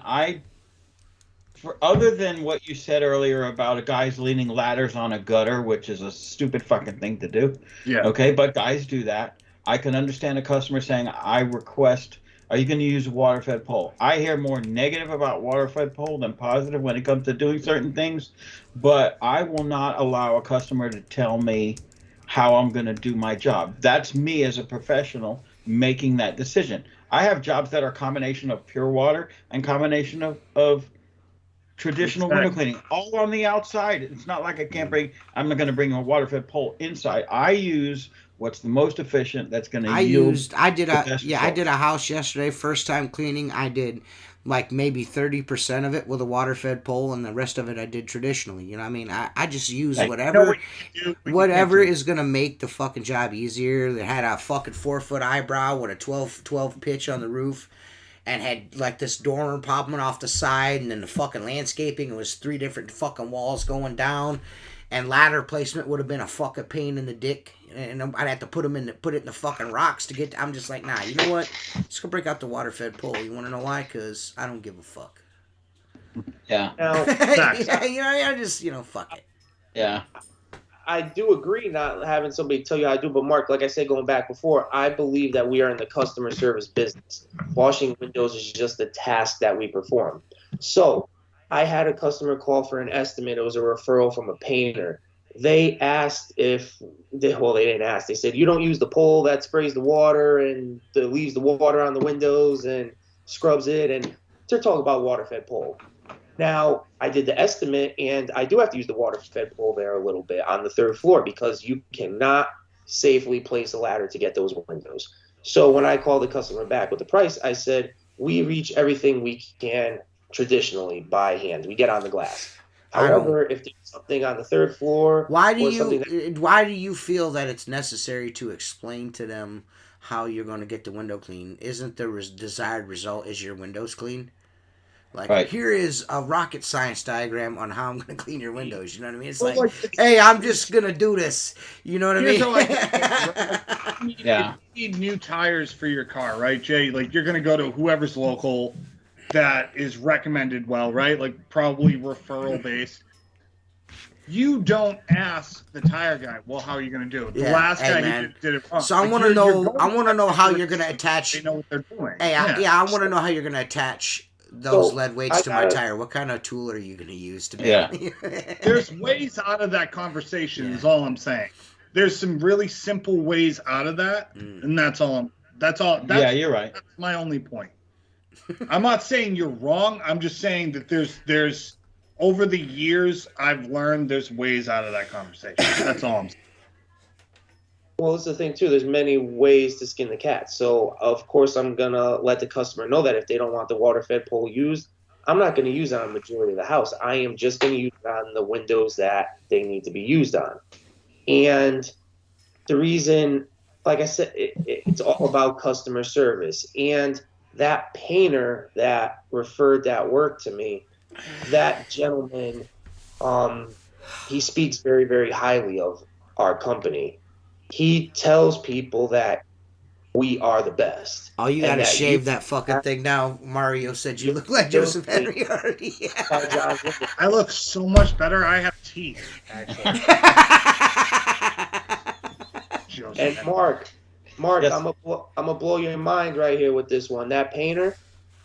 other than what you said earlier about a guys leaning ladders on a gutter, which is a stupid fucking thing to do. Yeah. Okay, but guys do that. I can understand a customer saying, "I request. Are you going to use a water-fed pole?" I hear more negative about water-fed pole than positive when it comes to doing certain things, but I will not allow a customer to tell me how I'm going to do my job. That's me as a professional making that decision. I have jobs that are a combination of pure water and combination of traditional window cleaning, all on the outside. It's not like I'm not going to bring a water-fed pole inside. I use what's the most efficient that's going to yield. I did a house yesterday, first time cleaning. I did like maybe 30% of it with a water fed pole, and the rest of it I did traditionally. You know what I mean? I just use whatever is gonna make the fucking job easier. They had a fucking 4-foot eyebrow with a 12 pitch on the roof, and had like this dormer popping off the side, and then the fucking landscaping, it was 3 different fucking walls going down, and ladder placement would have been a fucking pain in the dick, and I'd have to put it in the fucking rocks to get. I'm just like, nah, you know what? Just go break out the water fed pole. You want to know why? Because I don't give a fuck. Yeah. Now, I just fuck it. Yeah. I do agree not having somebody tell you how to do, but Mark, like I said, going back before, I believe that we are in the customer service business. Washing windows is just a task that we perform. So I had a customer call for an estimate. It was a referral from a painter. They asked they didn't ask. They said, you don't use the pole that sprays the water and leaves the water on the windows and scrubs it. And they're talking about water-fed pole. Now, I did the estimate, and I do have to use the water-fed pole there a little bit on the 3rd floor because you cannot safely place a ladder to get those windows. So when I called the customer back with the price, I said, we reach everything we can traditionally by hand. We get on the glass. However, if there's something on the 3rd floor, why do you feel that it's necessary to explain to them how you're going to get the window clean? Isn't the desired result is your windows clean? Like, right. Here is a rocket science diagram on how I'm going to clean your windows. You know what I mean? It's like, hey, I'm just going to do this. You know what I mean? You need new tires for your car, right, Jay? Like, you're going to go to whoever's local that is recommended well, right? Like, probably referral based. You don't ask the tire guy, well, how are you going to do it? The last guy who did it wrong. So I want to know. I want to know how you're going to attach. They know what they're doing. Hey, I want to know how you're going to attach those lead weights to my tire. What kind of tool are you going to use to make There's ways out of that conversation is all I'm saying. There's some really simple ways out of that, and that's all. That's you're right. That's my only point. I'm not saying you're wrong. I'm just saying that there's over the years I've learned there's ways out of that conversation. That's all I'm saying. Well, that's the thing, too. There's many ways to skin the cat. So, of course, I'm going to let the customer know that if they don't want the water-fed pole used, I'm not going to use it on the majority of the house. I am just going to use it on the windows that they need to be used on. And the reason, like I said, it's all about customer service. And that painter that referred that work to me, that gentleman, he speaks very, very highly of our company. He tells people that we are the best. Oh, you gotta shave that fucking thing now. Mario said you look like Joseph Henry already. I look so much better. I have teeth, actually. And Mark, yes. I'm gonna blow your mind right here with this one. That painter,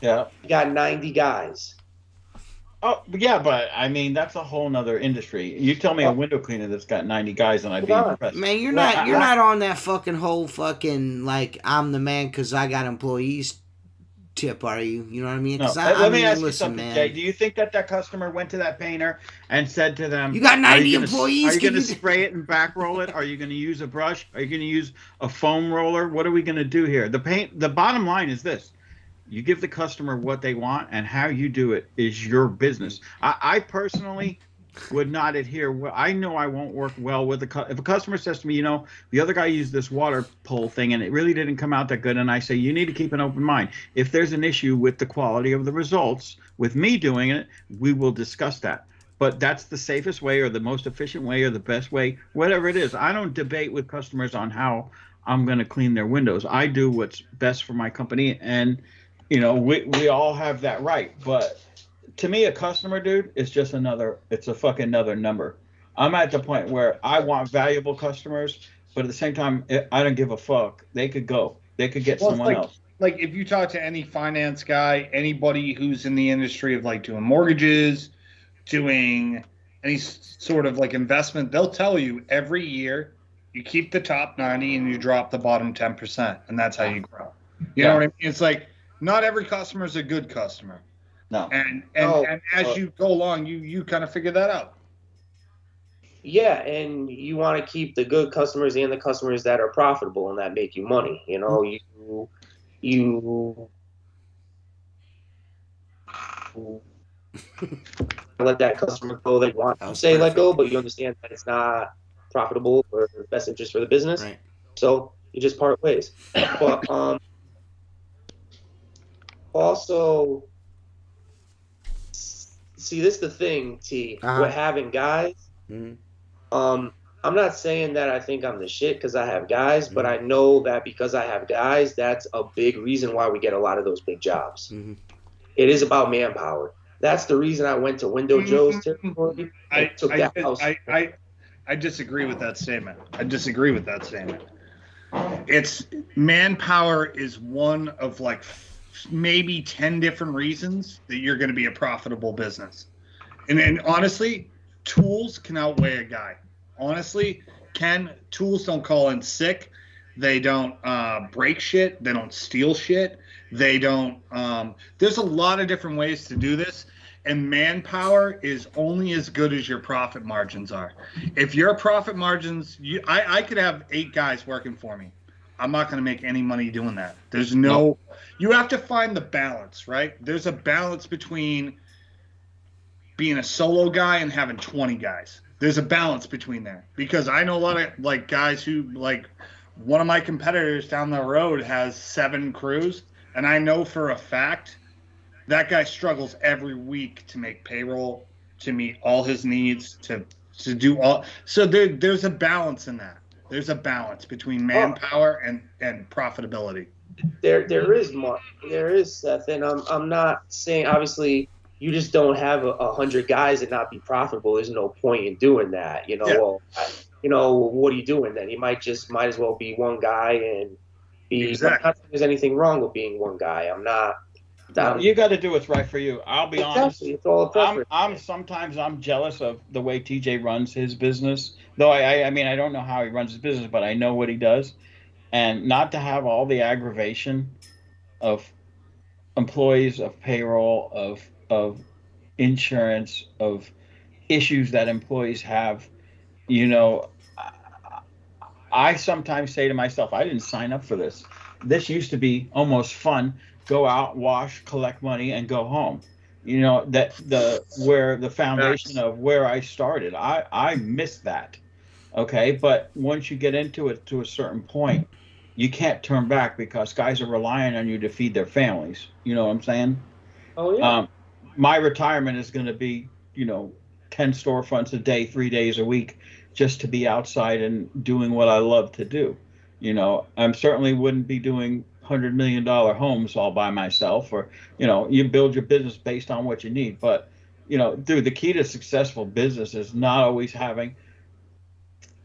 Yeah. he got 90 guys. Oh, yeah, but I mean that's a whole nother industry. You tell me a window cleaner that's got 90 guys, and I'd be impressed. Man, you're not on that fucking whole fucking like I'm the man because I got employees tip, are you? You know what I mean? No. Let me ask you something, Jay. Do you think that customer went to that painter and said to them, "You got 90 employees? Are you going to spray it and back roll it? Are you going to use a brush? Are you going to use a foam roller? What are we going to do here?" The bottom line is this: you give the customer what they want, and how you do it is your business. I personally would not adhere. I know I won't work well with if a customer says to me, the other guy used this water pole thing and it really didn't come out that good, and I say, you need to keep an open mind. If there's an issue with the quality of the results with me doing it, we will discuss that. But that's the safest way or the most efficient way or the best way, whatever it is. I don't debate with customers on how I'm going to clean their windows. I do what's best for my company, and we all have that right. But to me, a customer, dude, is just it's a fucking another number. I'm at the point where I want valuable customers, but at the same time, I don't give a fuck. They could go. They could get someone else. Like if you talk to any finance guy, anybody who's in the industry of like doing mortgages, doing any sort of like investment, they'll tell you every year you keep the top 90 and you drop the bottom 10%, and that's how you grow. You know what I mean? It's like not every customer is a good customer. No. And as you go along, you kind of figure that out. Yeah, and you want to keep the good customers and the customers that are profitable and that make you money. You let that customer go. They want to say let go, but you understand that it's not profitable or best interest for the business. Right. So you just part ways. But also, see, this is the thing, T. With having guys, I'm not saying that I think I'm the shit because I have guys, but I know that because I have guys, that's a big reason why we get a lot of those big jobs. It is about manpower. That's the reason I went to Window Joe's territory. I disagree with that statement. It's manpower is one of like maybe 10 different reasons that you're going to be a profitable business. And honestly, tools can outweigh a guy. Honestly, tools don't call in sick. They don't break shit. They don't steal shit. They don't. There's a lot of different ways to do this. And manpower is only as good as your profit margins are. If your profit margins, I could have 8 guys working for me. I'm not going to make any money doing that. There's no. You have to find the balance, right? There's a balance between being a solo guy and having 20 guys. There's a balance between there, because I know a lot of like guys who like one of my competitors down the road has 7 crews, and I know for a fact that guy struggles every week to make payroll, to meet all his needs, to do all. So there's a balance in that. There's a balance between manpower and profitability. There is, Seth, and I'm not saying obviously you just don't have 100 guys and not be profitable. There's no point in doing that. Well, what are you doing then? You might as well be one guy and be. Exactly. Not that there's anything wrong with being one guy. I'm not. You got to do what's right for you. I'll be honest. It's all a preference. I'm jealous of the way TJ runs his business. Though I mean I don't know how he runs his business, but I know what he does. And not to have all the aggravation of employees, of payroll, of insurance, of issues that employees have. I sometimes say to myself, I didn't sign up for this. This used to be almost fun. Go out, wash, collect money, and go home. Where the foundation of where I started. I miss that. Okay, but once you get into it to a certain point, you can't turn back because guys are relying on you to feed their families. You know what I'm saying? Oh yeah. My retirement is going to be 10 storefronts a day, 3 days a week, just to be outside and doing what I love to do. I certainly wouldn't be doing $100 million homes all by myself, or, you build your business based on what you need. But, dude, the key to successful business is not always having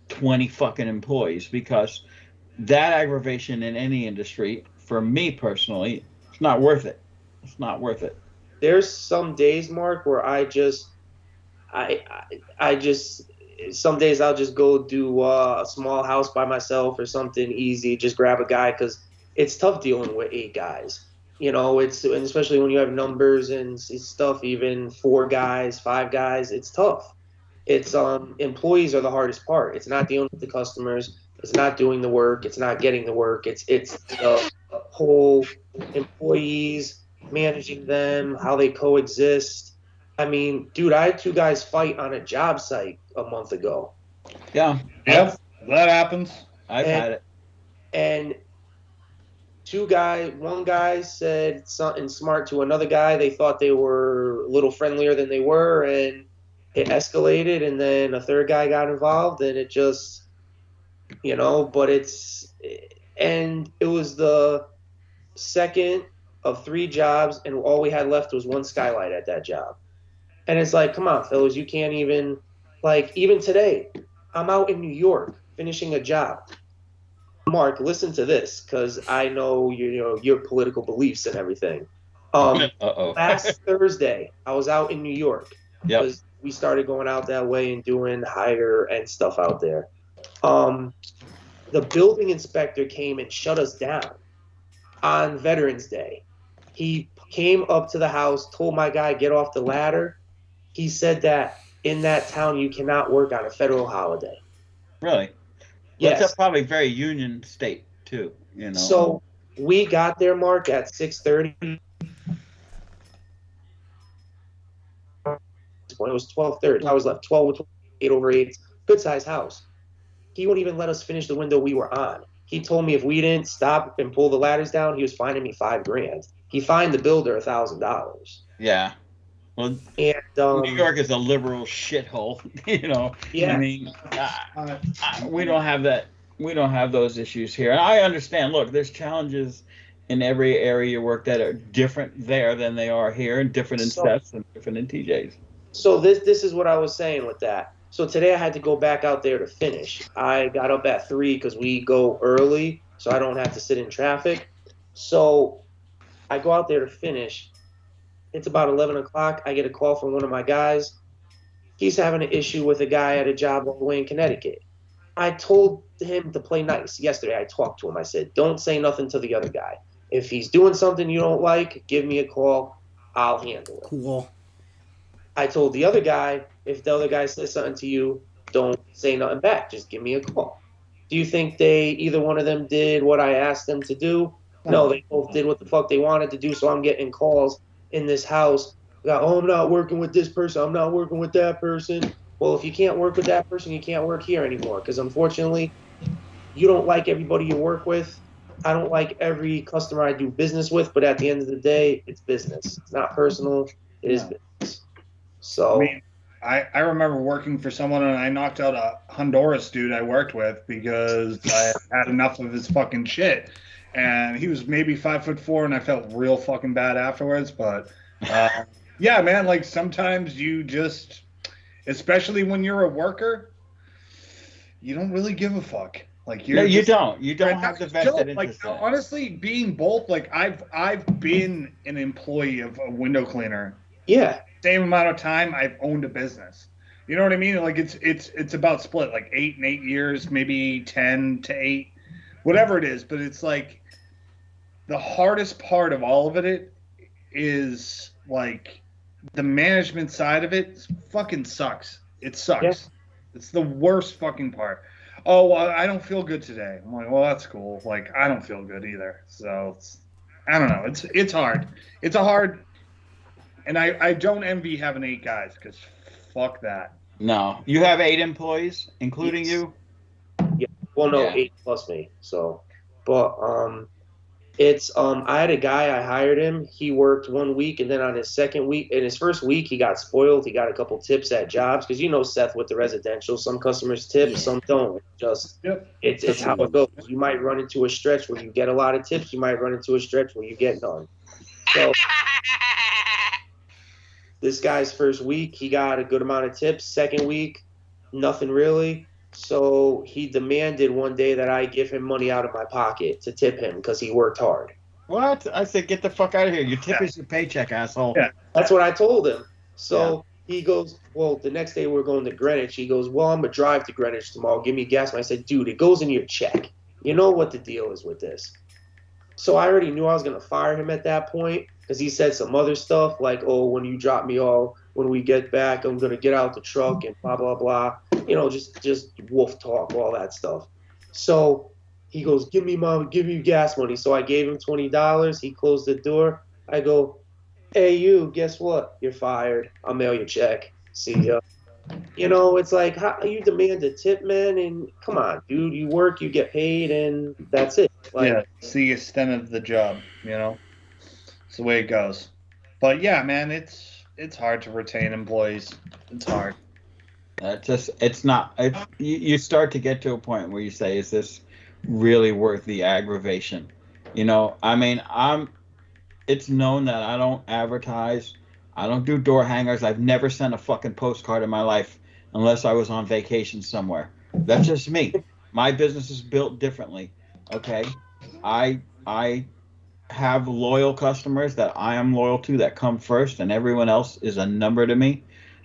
20 fucking employees, because that aggravation in any industry, for me personally, it's not worth it. It's not worth it. There's some days, Mark, where I just some days I'll just go do a small house by myself or something easy, just grab a guy because it's tough dealing with 8 guys. It's and especially when you have numbers and stuff, even 4 guys, 5 guys, it's tough. It's employees are the hardest part. It's not dealing with the customers. It's not doing the work. It's not getting the work. It's the whole employees, managing them, how they coexist. I mean, dude, I had 2 guys fight on a job site a month ago. Yeah. Yep, that happens. I've had it. And one guy said something smart to another guy. They thought they were a little friendlier than they were, and it escalated. And then a third guy got involved, and it just, but and it was the second of 3 jobs, and all we had left was 1 skylight at that job. And it's like, come on, fellas, you can't even, even today, I'm out in New York finishing a job. Mark, listen to this, because I know your political beliefs and everything. Last Thursday, I was out in New York because we started going out that way and doing higher end stuff out there. The building inspector came and shut us down on Veterans Day. He came up to the house, told my guy, get off the ladder. He said that in that town you cannot work on a federal holiday. Really? Yes. That's probably very union state too, So we got there, Mark, at 6:30. It was 12:30. I was left 8 over 8. Good sized house. He wouldn't even let us finish the window we were on. He told me if we didn't stop and pull the ladders down, he was fining me $5,000. He fined the builder $1,000. Yeah. Well, and, New York is a liberal shithole, Yeah. I mean, we don't have that. We don't have those issues here. And I understand. Look, there's challenges in every area you work that are different there than they are here, and different in Steph's and different in TJ's. So this is what I was saying with that. So today I had to go back out there to finish. I got up at 3 because we go early, so I don't have to sit in traffic. So I go out there to finish. It's about 11 o'clock. I get a call from one of my guys. He's having an issue with a guy at a job all the way in Connecticut. I told him to play nice. Yesterday I talked to him. I said, don't say nothing to the other guy. If he's doing something you don't like, give me a call. I'll handle it. Cool. I told the other guy, if the other guy says something to you, don't say nothing back. Just give me a call. Do you think either one of them did what I asked them to do? No, they both did what the fuck they wanted to do, so I'm getting calls in this house. I'm not working with this person. I'm not working with that person. Well, if you can't work with that person, you can't work here anymore, because unfortunately, you don't like everybody you work with. I don't like every customer I do business with, but at the end of the day, it's business. It's not personal. It is business. So, I mean, I remember working for someone, and I knocked out a Honduras dude I worked with because I had enough of his fucking shit. And he was maybe 5'4", and I felt real fucking bad afterwards. But yeah, man, like sometimes you just, especially when you're a worker, you don't really give a fuck. Like you don't have the vested interest. Like honestly, being both, like I've been an employee of a window cleaner. Yeah. Same amount of time I've owned a business. You know what I mean? Like it's about split, like 8 and 8 years, maybe 10 to 8, whatever it is. But it's like the hardest part of all of it is like the management side of it fucking sucks. It sucks. Yeah. It's the worst fucking part. Oh, well, I don't feel good today. I'm like, well, that's cool. Like, I don't feel good either. So I don't know. It's hard. It's a hard. And I don't envy having 8 guys, because fuck that. No. You have 8 employees, including you? Yeah. Well, no, 8 plus me. So, but It's I had a guy, I hired him. He worked 1 week, and then on his second week, in his first week, he got spoiled. He got a couple tips at jobs because you know Seth with the residential, some customers tip, Yeah. some don't. Just Yep. it's how it goes. You might run into a stretch where you get a lot of tips. You might run into a stretch where you get none. So this guy's first week, he got a good amount of tips. Second week, nothing really. So he demanded one day that I give him money out of my pocket to tip him because he worked hard. What? I said, get the fuck out of here. Your tip is your paycheck, asshole. Yeah. That's what I told him. So he goes, well, the next day we're going to Greenwich. He goes, well, I'm going to drive to Greenwich tomorrow. Give me gas money. I said, dude, it goes in your check. You know what the deal is with this. So I already knew I was going to fire him at that point because he said some other stuff like, oh, when you drop me off, when we get back, I'm going to get out the truck and blah, blah, blah. You know, just wolf talk, all that stuff. So he goes, give me gas money. So I gave him $20. He closed the door. I go, hey, you, guess what? You're fired. I'll mail your check. See ya. You know, it's like, how you demand a tip, man, and come on, dude, you work, you get paid, and that's it. Like, Yeah, it's the extent of the job, you know. It's the way it goes. But yeah, man, it's hard to retain employees. It's hard. It's not. You start to get to a point where you say, is this really worth the aggravation? You know, I mean, it's known that I don't advertise. I don't do door hangers. I've never sent a fucking postcard in my life unless I was on vacation somewhere. That's just me. My business is built differently. Okay. I have loyal customers that I am loyal to that come first, and everyone else is a number to me.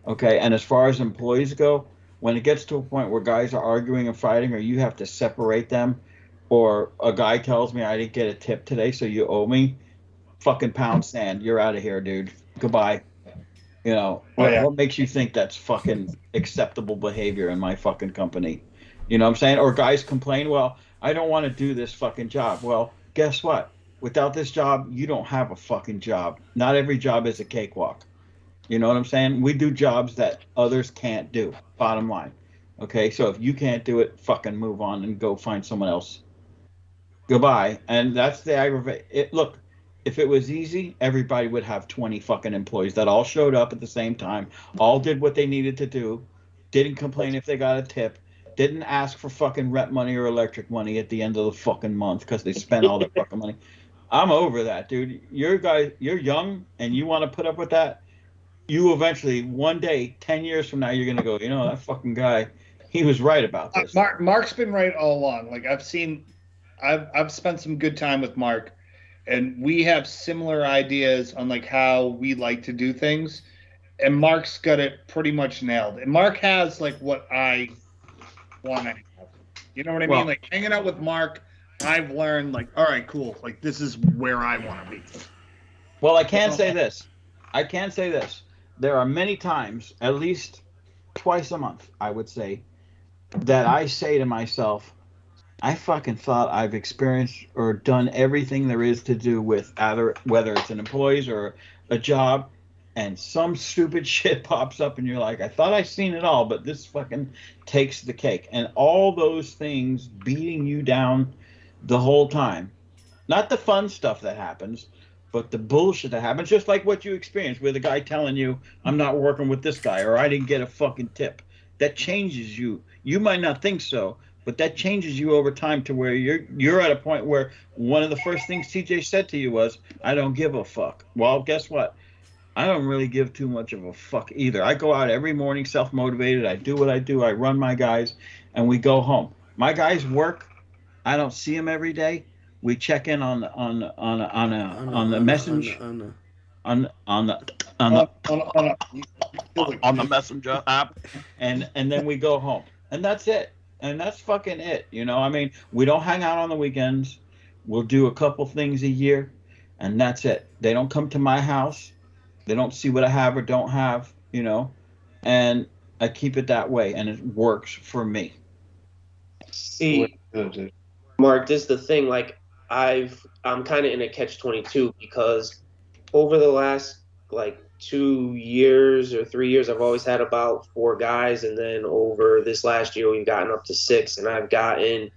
Okay. And as far as employees go, when it gets to a point where guys are arguing and fighting, or you have to separate them, or a guy tells me I didn't get a tip today, so you owe me, fucking pound sand. You're out of here, dude. Goodbye. You know, what makes you think that's fucking acceptable behavior in my fucking company? You know what I'm saying? Or guys complain, well, I don't want to do this fucking job. Well, guess what? Without this job, you don't have a fucking job. Not every job is a cakewalk. You know what I'm saying? We do jobs that others can't do. Bottom line. Okay, so if you can't do it, fucking move on and go find someone else. Goodbye. And that's the aggravate. Look, if it was easy, everybody would have 20 fucking employees that all showed up at the same time, all did what they needed to do, didn't complain if they got a tip, didn't ask for fucking rent money or electric money at the end of the fucking month because they spent all their fucking money. I'm over that, dude. You're young and you want to put up with that. You eventually, one day, 10 years from now, you're going to go, you know, that fucking guy, he was right about this. Mark's been right all along. Like I've spent some good time with Mark, and we have similar ideas on like how we like to do things, and Mark's got it pretty much nailed. And Mark has like what I want to have. You know what I mean? Like hanging out with Mark, I've learned like, all right, cool. Like this is where I want to be. Well, I can say this. There are many times, at least twice a month, I would say, that I say to myself, I fucking thought I've experienced or done everything there is to do with either whether it's an employees or a job, and some stupid shit pops up and you're like, I thought I seen it all, but this fucking takes the cake. And all those things beating you down the whole time. Not the fun stuff that happens, but the bullshit that happens, just like what you experienced with a guy telling you, I'm not working with this guy, or I didn't get a fucking tip. That changes you. You might not think so, but that changes you over time to where you're at a point where one of the first things TJ said to you was, I don't give a fuck. Well, guess what? I don't really give too much of a fuck either. I go out every morning self-motivated. I do what I do. I run my guys, and we go home. My guys work. I don't see them every day. We check in on the messenger on the messenger app, and then we go home, and that's it. And that's fucking it. You know, I mean, we don't hang out on the weekends. We'll do a couple things a year, and that's it. They don't come to my house. They don't see what I have or don't have, you know, and I keep it that way, and it works for me. See, Mark, this is the thing. Like, I'm kind of in a catch-22 because over the last like 2 years or 3 years, I've always had about 4 guys, and then over this last year, we've gotten up to 6, and I've gotten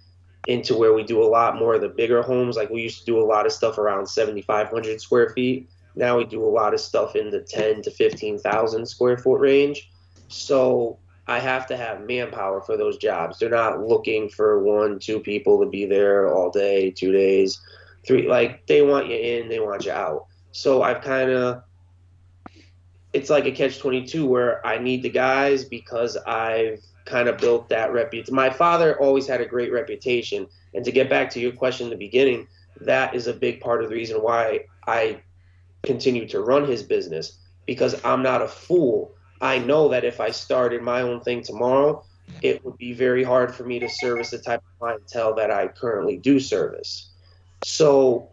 into where we do a lot more of the bigger homes. Like we used to do a lot of stuff around 7,500 square feet. Now we do a lot of stuff in the 10 to 15,000 square foot range. So I have to have manpower for those jobs. They're not looking for 1, 2 people to be there all day, 2 days, 3. Like they want you in, they want you out. So I've kind of, it's like a catch-22 where I need the guys because I've kind of built that reputation. My father always had a great reputation. And to get back to your question in the beginning, that is a big part of the reason why I continue to run his business, because I'm not a fool. I know that if I started my own thing tomorrow, it would be very hard for me to service the type of clientele that I currently do service. So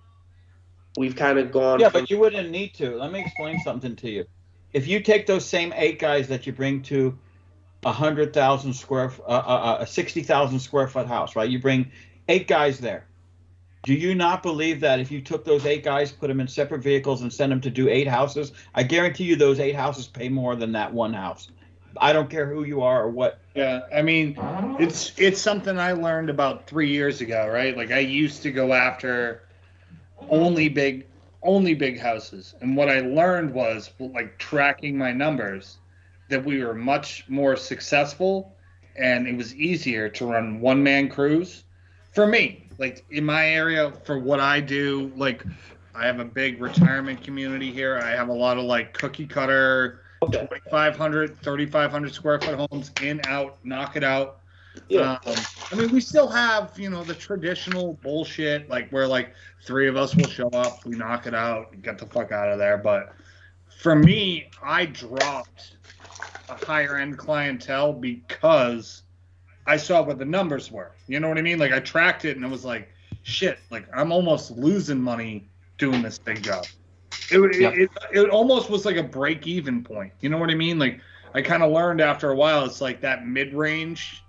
we've kind of gone. Yeah, but you wouldn't need to. Let me explain something to you. If you take those same 8 guys that you bring to 100,000 square, a 60,000 square foot house, right? You bring 8 guys there. Do you not believe that if you took those 8 guys, put them in separate vehicles, and sent them to do 8 houses, I guarantee you those 8 houses pay more than that one house. I don't care who you are or what. Yeah, I mean, it's something I learned about 3 years ago, right? Like I used to go after only big houses, and what I learned was, like, tracking my numbers, that we were much more successful, and it was easier to run one-man crews for me. Like in my area, for what I do, like I have a big retirement community here. I have a lot of like cookie cutter, 2,500, 3,500 square foot homes, in, out, knock it out. Yeah. I mean, we still have, the traditional bullshit, like where like 3 of us will show up, we knock it out, get the fuck out of there. But for me, I dropped a higher end clientele because I saw what the numbers were. You know what I mean? Like I tracked it and it was like, shit, like I'm almost losing money doing this big job. It almost was like a break even point. You know what I mean? Like I kind of learned after a while, it's like that mid-range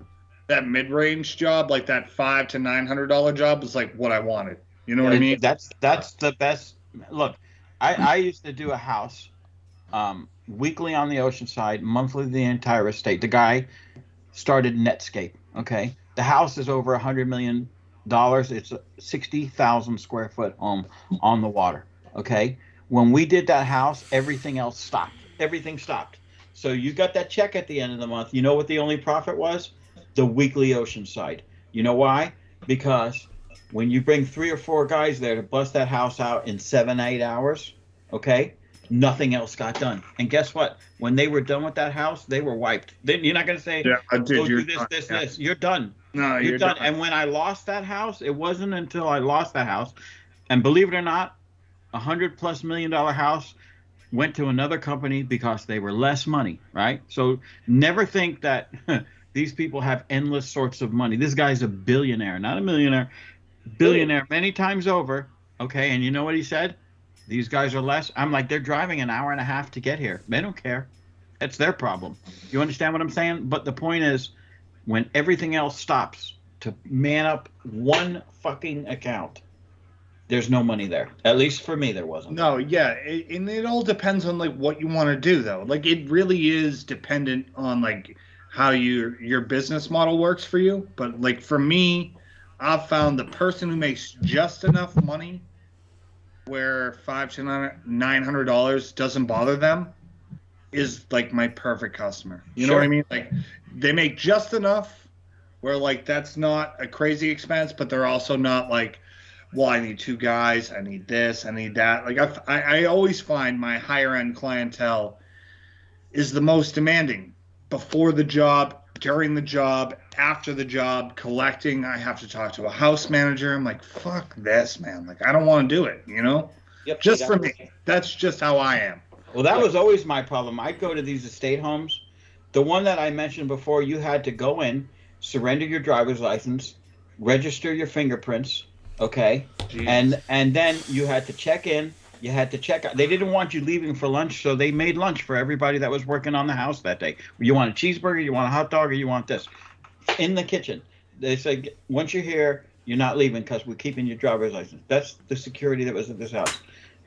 job, like that $500 to $900 job is like what I wanted. You know what I mean? That's the best. Look, I used to do a house weekly on the ocean side, monthly the entire estate. The guy started Netscape. Okay, the house is over $100 million. It's a 60,000 square foot home on the water. Okay, when we did that house, everything else stopped. Everything stopped. So you got that check at the end of the month. You know what the only profit was? The weekly ocean side. You know why? Because when you bring 3 or 4 guys there to bust that house out in 7, 8 hours, okay, nothing else got done. And guess what? When they were done with that house, they were wiped. You're not going to say, do this. You're done. No, you're done. And when I lost that house, it wasn't until I lost that house, and believe it or not, $100+ million house went to another company because they were less money, right? So never think that these people have endless sorts of money. This guy's a billionaire, not a millionaire, billionaire many times over. Okay, and you know what he said? These guys are less. I'm like, they're driving an hour and a half to get here. They don't care. It's their problem. You understand what I'm saying? But the point is, when everything else stops to man up one fucking account, there's no money there. At least for me, there wasn't. No, yeah, and it all depends on like what you want to do, though. Like it really is dependent on like how your business model works for you. But like for me, I've found the person who makes just enough money where $500 to $900 doesn't bother them is like my perfect customer. You know what I mean? Like they make just enough where like that's not a crazy expense, but they're also not like, well, I need 2 guys, I need this, I need that. Like I always find my higher end clientele is the most demanding. Before the job, during the job, after the job, collecting, I have to talk to a house manager. I'm like, fuck this, man. Like I don't want to do it, you know? Yep, just for me. That's just how I am. Well, that was always my problem. I'd go to these estate homes. The one that I mentioned before, you had to go in, surrender your driver's license, register your fingerprints, okay? Jeez. And then you had to check in. You had to check out. They didn't want you leaving for lunch, so they made lunch for everybody that was working on the house that day. You want a cheeseburger, you want a hot dog, or you want this? In the kitchen. They said, once you're here, you're not leaving because we're keeping your driver's license. That's the security that was at this house.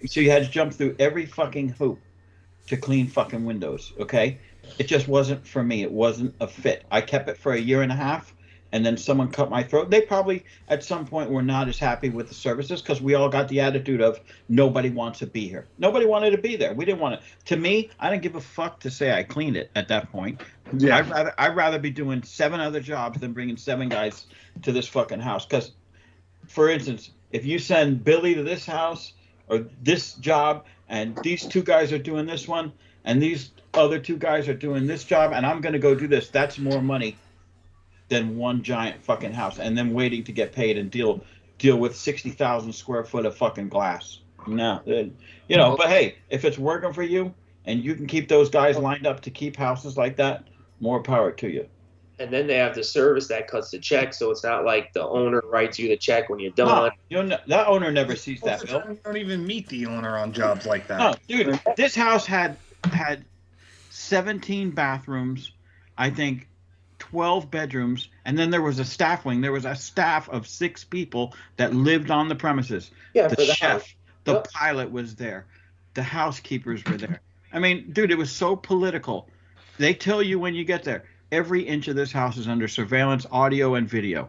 So you had to jump through every fucking hoop to clean fucking windows, okay? It just wasn't for me. It wasn't a fit. I kept it for a year and a half, and then someone cut my throat, they probably at some point were not as happy with the services because we all got the attitude of nobody wants to be here. Nobody wanted to be there. We didn't want to. To me, I didn't give a fuck to say I cleaned it at that point. Yeah. I'd rather be doing 7 other jobs than bringing 7 guys to this fucking house. Because, for instance, if you send Billy to this house or this job, and these 2 guys are doing this one, and these other 2 guys are doing this job, and I'm going to go do this, that's more money than one giant fucking house, and then waiting to get paid and deal with 60,000 square foot of fucking glass. No, but hey, if it's working for you and you can keep those guys lined up to keep houses like that, more power to you. And then they have the service that cuts the check, so it's not like the owner writes you the check when you're done. No, that owner never sees that bill. You don't even meet the owner on jobs like that. No, dude, this house had 17 bathrooms, I think 12 bedrooms, and then there was a staff wing. There was a staff of 6 people that lived on the premises. Yeah, the for the chef, house. the Yep. pilot was there. The housekeepers were there. I mean, dude, it was so political. They tell you when you get there, every inch of this house is under surveillance, audio and video.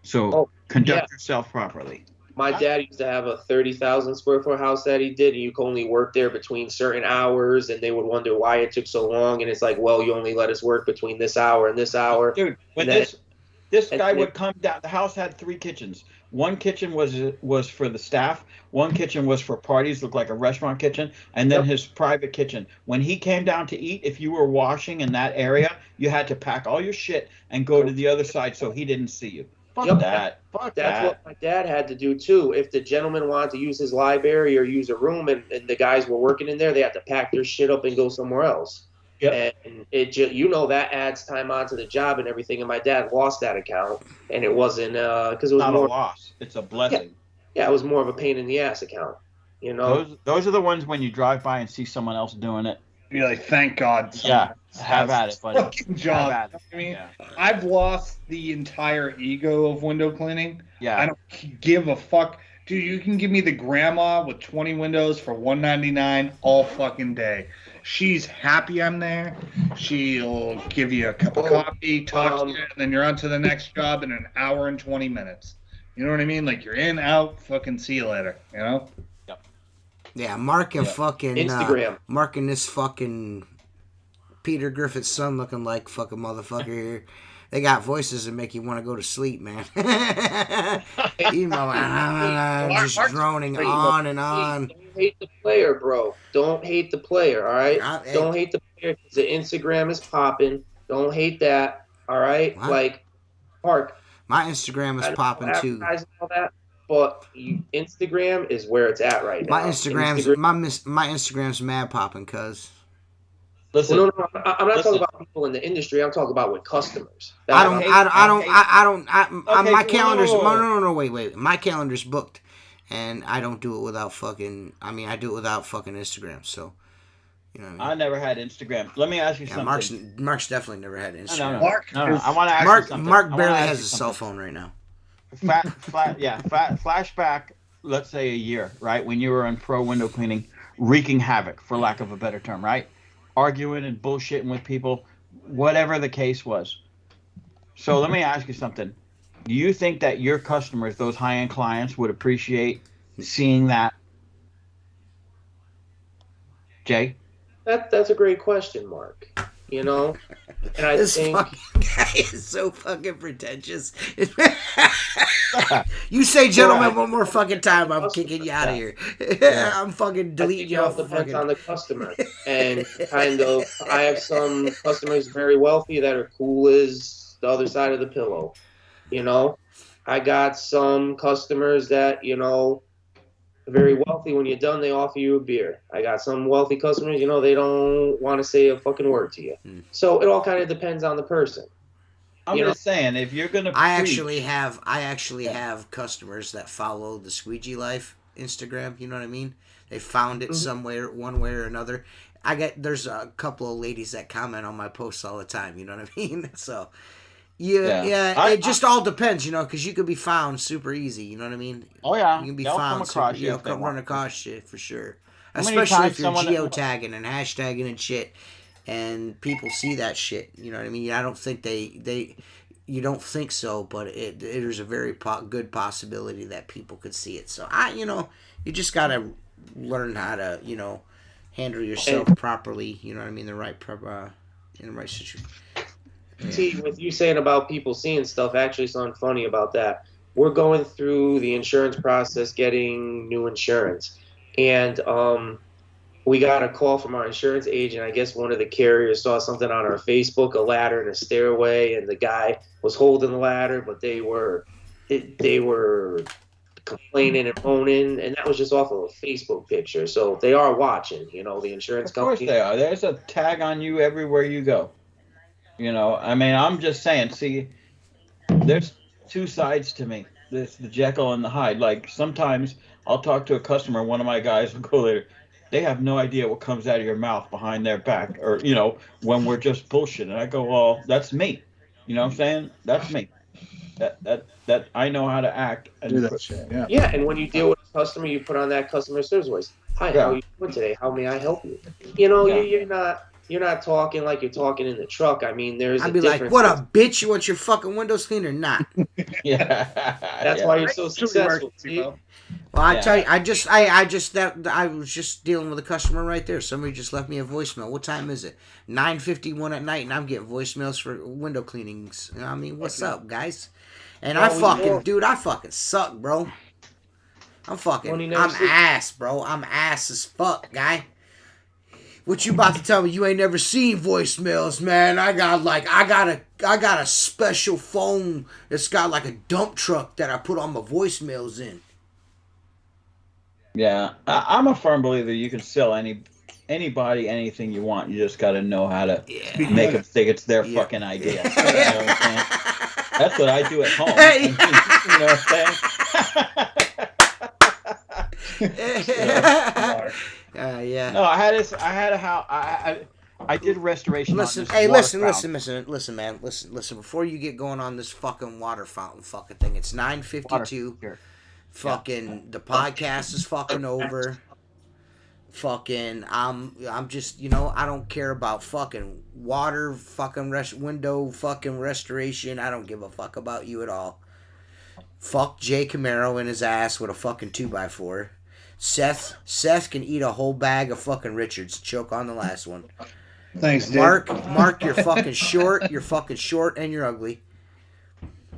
So conduct yourself properly. My dad used to have a 30,000 square foot house that he did, and you could only work there between certain hours, and they would wonder why it took so long. And it's like, well, you only let us work between this hour and this hour. Dude, when this guy would come down, the house had 3 kitchens. One kitchen was for the staff. One kitchen was for parties, looked like a restaurant kitchen, and then his private kitchen. When he came down to eat, if you were washing in that area, you had to pack all your shit and go to the other side so he didn't see you. Fuck that. That's what my dad had to do too. If the gentleman wanted to use his library or use a room and the guys were working in there, they had to pack their shit up and go somewhere else. Yep. And it just, that adds time onto the job and everything. And my dad lost that account, and it wasn't because it was not more a loss. It's a blessing. Yeah, it was more of a pain in the ass account. Those are the ones when you drive by and see someone else doing it. You're like, thank God. Yeah, have at it, buddy. Fucking job. I mean, I've lost the entire ego of window cleaning. Yeah. I don't give a fuck. Dude, you can give me the grandma with 20 windows for $199 all fucking day. She's happy I'm there. She'll give you a cup of coffee, talk to you, and then you're on to the next job in an hour and 20 minutes. You know what I mean? Like, you're in, out, fucking see you later, you know? Yep. Yeah, Mark and fucking Instagram. Mark and this fucking Peter Griffith's son looking like fucking motherfucker here. They got voices that make you want to go to sleep, man. You know, just droning on and on. Don't hate the player, bro. Don't hate the player, all right? Don't hate the player because the Instagram is popping. Don't hate that, all right? What? Like, Mark. My Instagram is popping too. All that, but Instagram is where it's at right now. My Instagram's mad popping, cuz. Listen, no, I'm not talking about people in the industry. I'm talking about with customers. My calendar's wait. My calendar's booked, and I don't do it without fucking. I mean, I do it without fucking Instagram. So, you know what I mean? I never had Instagram. Let me ask you something. Mark's definitely never had Instagram. No. I want to ask you something. Mark barely has a cell phone right now. Flashback. Let's say a year, right? When you were in pro window cleaning, wreaking havoc, for lack of a better term, right? Arguing and bullshitting with people, whatever the case was. So let me ask you something. Do you think that your customers, those high-end clients, would appreciate seeing that? Jay? That's a great question, Mark. You know? And I think fucking guy is so fucking pretentious. You say gentlemen one more fucking time, I'm kicking you out of here. I'm fucking deleting you off the depends fucking... on the customer. And kind of, I have some customers very wealthy that are cool as the other side of the pillow. You know? I got some customers that, very wealthy. When you're done, they offer you a beer. I got some wealthy customers, they don't want to say a fucking word to you. So it all kind of depends on the person. I'm just saying, if you're gonna, I actually have customers that follow the Squeegee Life Instagram. You know what I mean? They found it somewhere, one way or another. There's a couple of ladies that comment on my posts all the time. You know what I mean? So. Yeah. It just all depends, because you could be found super easy. You know what I mean? Oh yeah, you can be they'll found. Come Run across shit for sure. How Especially if you're geotagging and hashtagging and shit, and people see that shit. You know what I mean? I don't think they you don't think so, but there's a very good possibility that people could see it. So you just gotta learn how to, handle yourself properly. You know what I mean? In the right situation. T, with you saying about people seeing stuff, actually something funny about that. We're going through the insurance process, getting new insurance, and we got a call from our insurance agent. I guess one of the carriers saw something on our Facebook, a ladder in a stairway, and the guy was holding the ladder, but they were complaining and moaning, and that was just off of a Facebook picture. So they are watching, the insurance company. Of course they are. There's a tag on you everywhere you go. I mean, I'm just saying, see, there's two sides to me. There's the Jekyll and the Hyde. Like, sometimes I'll talk to a customer, one of my guys will go later, they have no idea what comes out of your mouth behind their back, or, when we're just bullshitting. And I go, well, that's me. You know what I'm saying? That's me. That I know how to act. And do that shit. Yeah. Yeah, and when you deal with a customer, you put on that customer service voice. Hi, how are you doing today? How may I help you? You're not talking like you're talking in the truck. I mean, I'd be like, "What up, bitch? You want your fucking windows cleaned or not?" Yeah, that's why you're so successful. Well, I tell you, I was just dealing with a customer right there. Somebody just left me a voicemail. What time is it? 9:51 at night, and I'm getting voicemails for window cleanings. I mean, what's up, guys? And I fucking suck, bro. I'm ass, bro. I'm ass as fuck, guy. What you about to tell me? You ain't never seen voicemails, man. I got a special phone that's got like a dump truck that I put all my voicemails in. Yeah, I'm a firm believer you can sell anybody anything you want. You just got to know how to make them think it's their fucking idea. You know what I'm saying? That's what I do at home. You know what I'm saying? Yeah. No, I had a house. I did restoration. Listen, listen, man. Listen. Before you get going on this fucking water fountain fucking thing, it's 9:52. Fucking the podcast is fucking over. Fucking I'm just I don't care about fucking water fucking window fucking restoration. I don't give a fuck about you at all. Fuck Jay Camaro in his ass with a fucking 2x4. Seth can eat a whole bag of fucking Richards. Choke on the last one. Thanks, dude. Mark, you're fucking short. You're fucking short and you're ugly.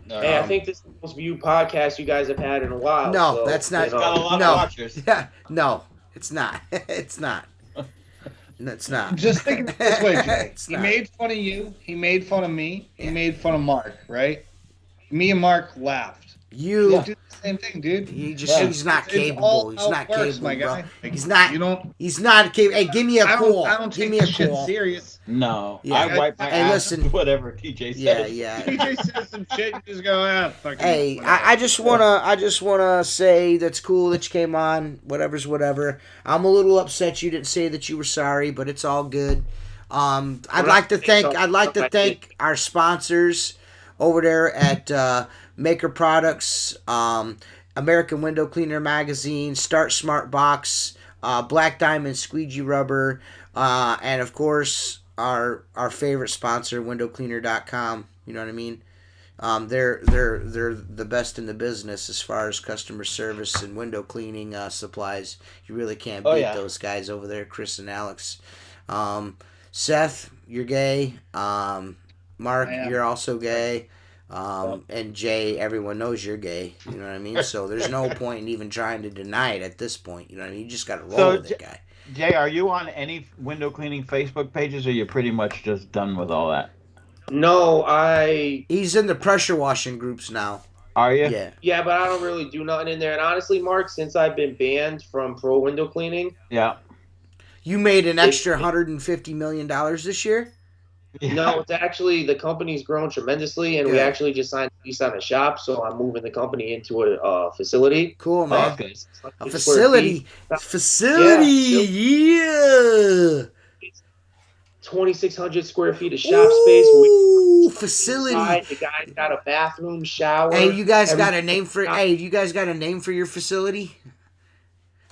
Hey, I think this is the most viewed podcast you guys have had in a while. No, so, that's not. Got a lot of watchers. Yeah, no, it's not. It's not. It's not. Just think of it this way, Jay. He not. made fun of you. He made fun of me. He made fun of Mark, right? Me and Mark laughed. You do the same thing, dude. He's not capable. He's not capable, my guy. Bro. He's not. He's not capable. Hey, give me a call. I don't give take me a shit call. serious. No, Yeah. I wipe my ass. Listen. Whatever TJ says. Yeah. TJ says some shit. You just go, fucking. Hey, I just wanna say that's cool that you came on. Whatever's whatever. I'm a little upset you didn't say that you were sorry, but it's all good. I'd like to thank our sponsors over there at Maker Products, American Window Cleaner Magazine, Start Smart Box, Black Diamond Squeegee Rubber, and of course our favorite sponsor, WindowCleaner.com. You know what I mean? They're the best in the business as far as customer service and window cleaning supplies. You really can't beat those guys over there, Chris and Alex. Seth, you're gay. Mark, you're also gay. And Jay, everyone knows you're gay. You know what I mean? So there's no point in even trying to deny it at this point. You know what I mean? You just got to roll with it, guy. Jay, are you on any window cleaning Facebook pages, or are you pretty much just done with all that? No, He's in the pressure washing groups now. Are you? Yeah. Yeah, but I don't really do nothing in there. And honestly, Mark, since I've been banned from pro window cleaning. Yeah. You made an extra $150 million this year? Yeah. No, it's actually the company's grown tremendously, and we actually just signed a lease on a shop, so I'm moving the company into a facility. Cool, man. A facility. Yeah. 2,600 square feet of shop space. Facility. The guy's got a bathroom, shower. Hey, you guys got a name for? Hey, you guys got a name for your facility?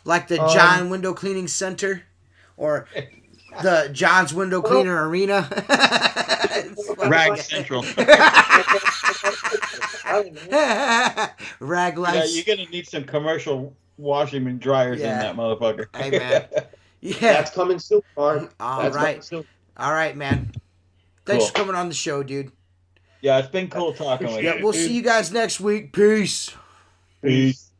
Like the John Window Cleaning Center, or the John's Window Cleaner Arena? Rag Central. Rag Yeah, life. you're gonna need some commercial washing and dryers in that motherfucker. Hey, man. Yeah. That's coming soon, Mark. All That's right. coming soon. All right, man. Thanks Cool. for coming on the show, dude. Yeah, it's been cool talking with you. Yeah, we'll see you guys next week. Peace. Peace.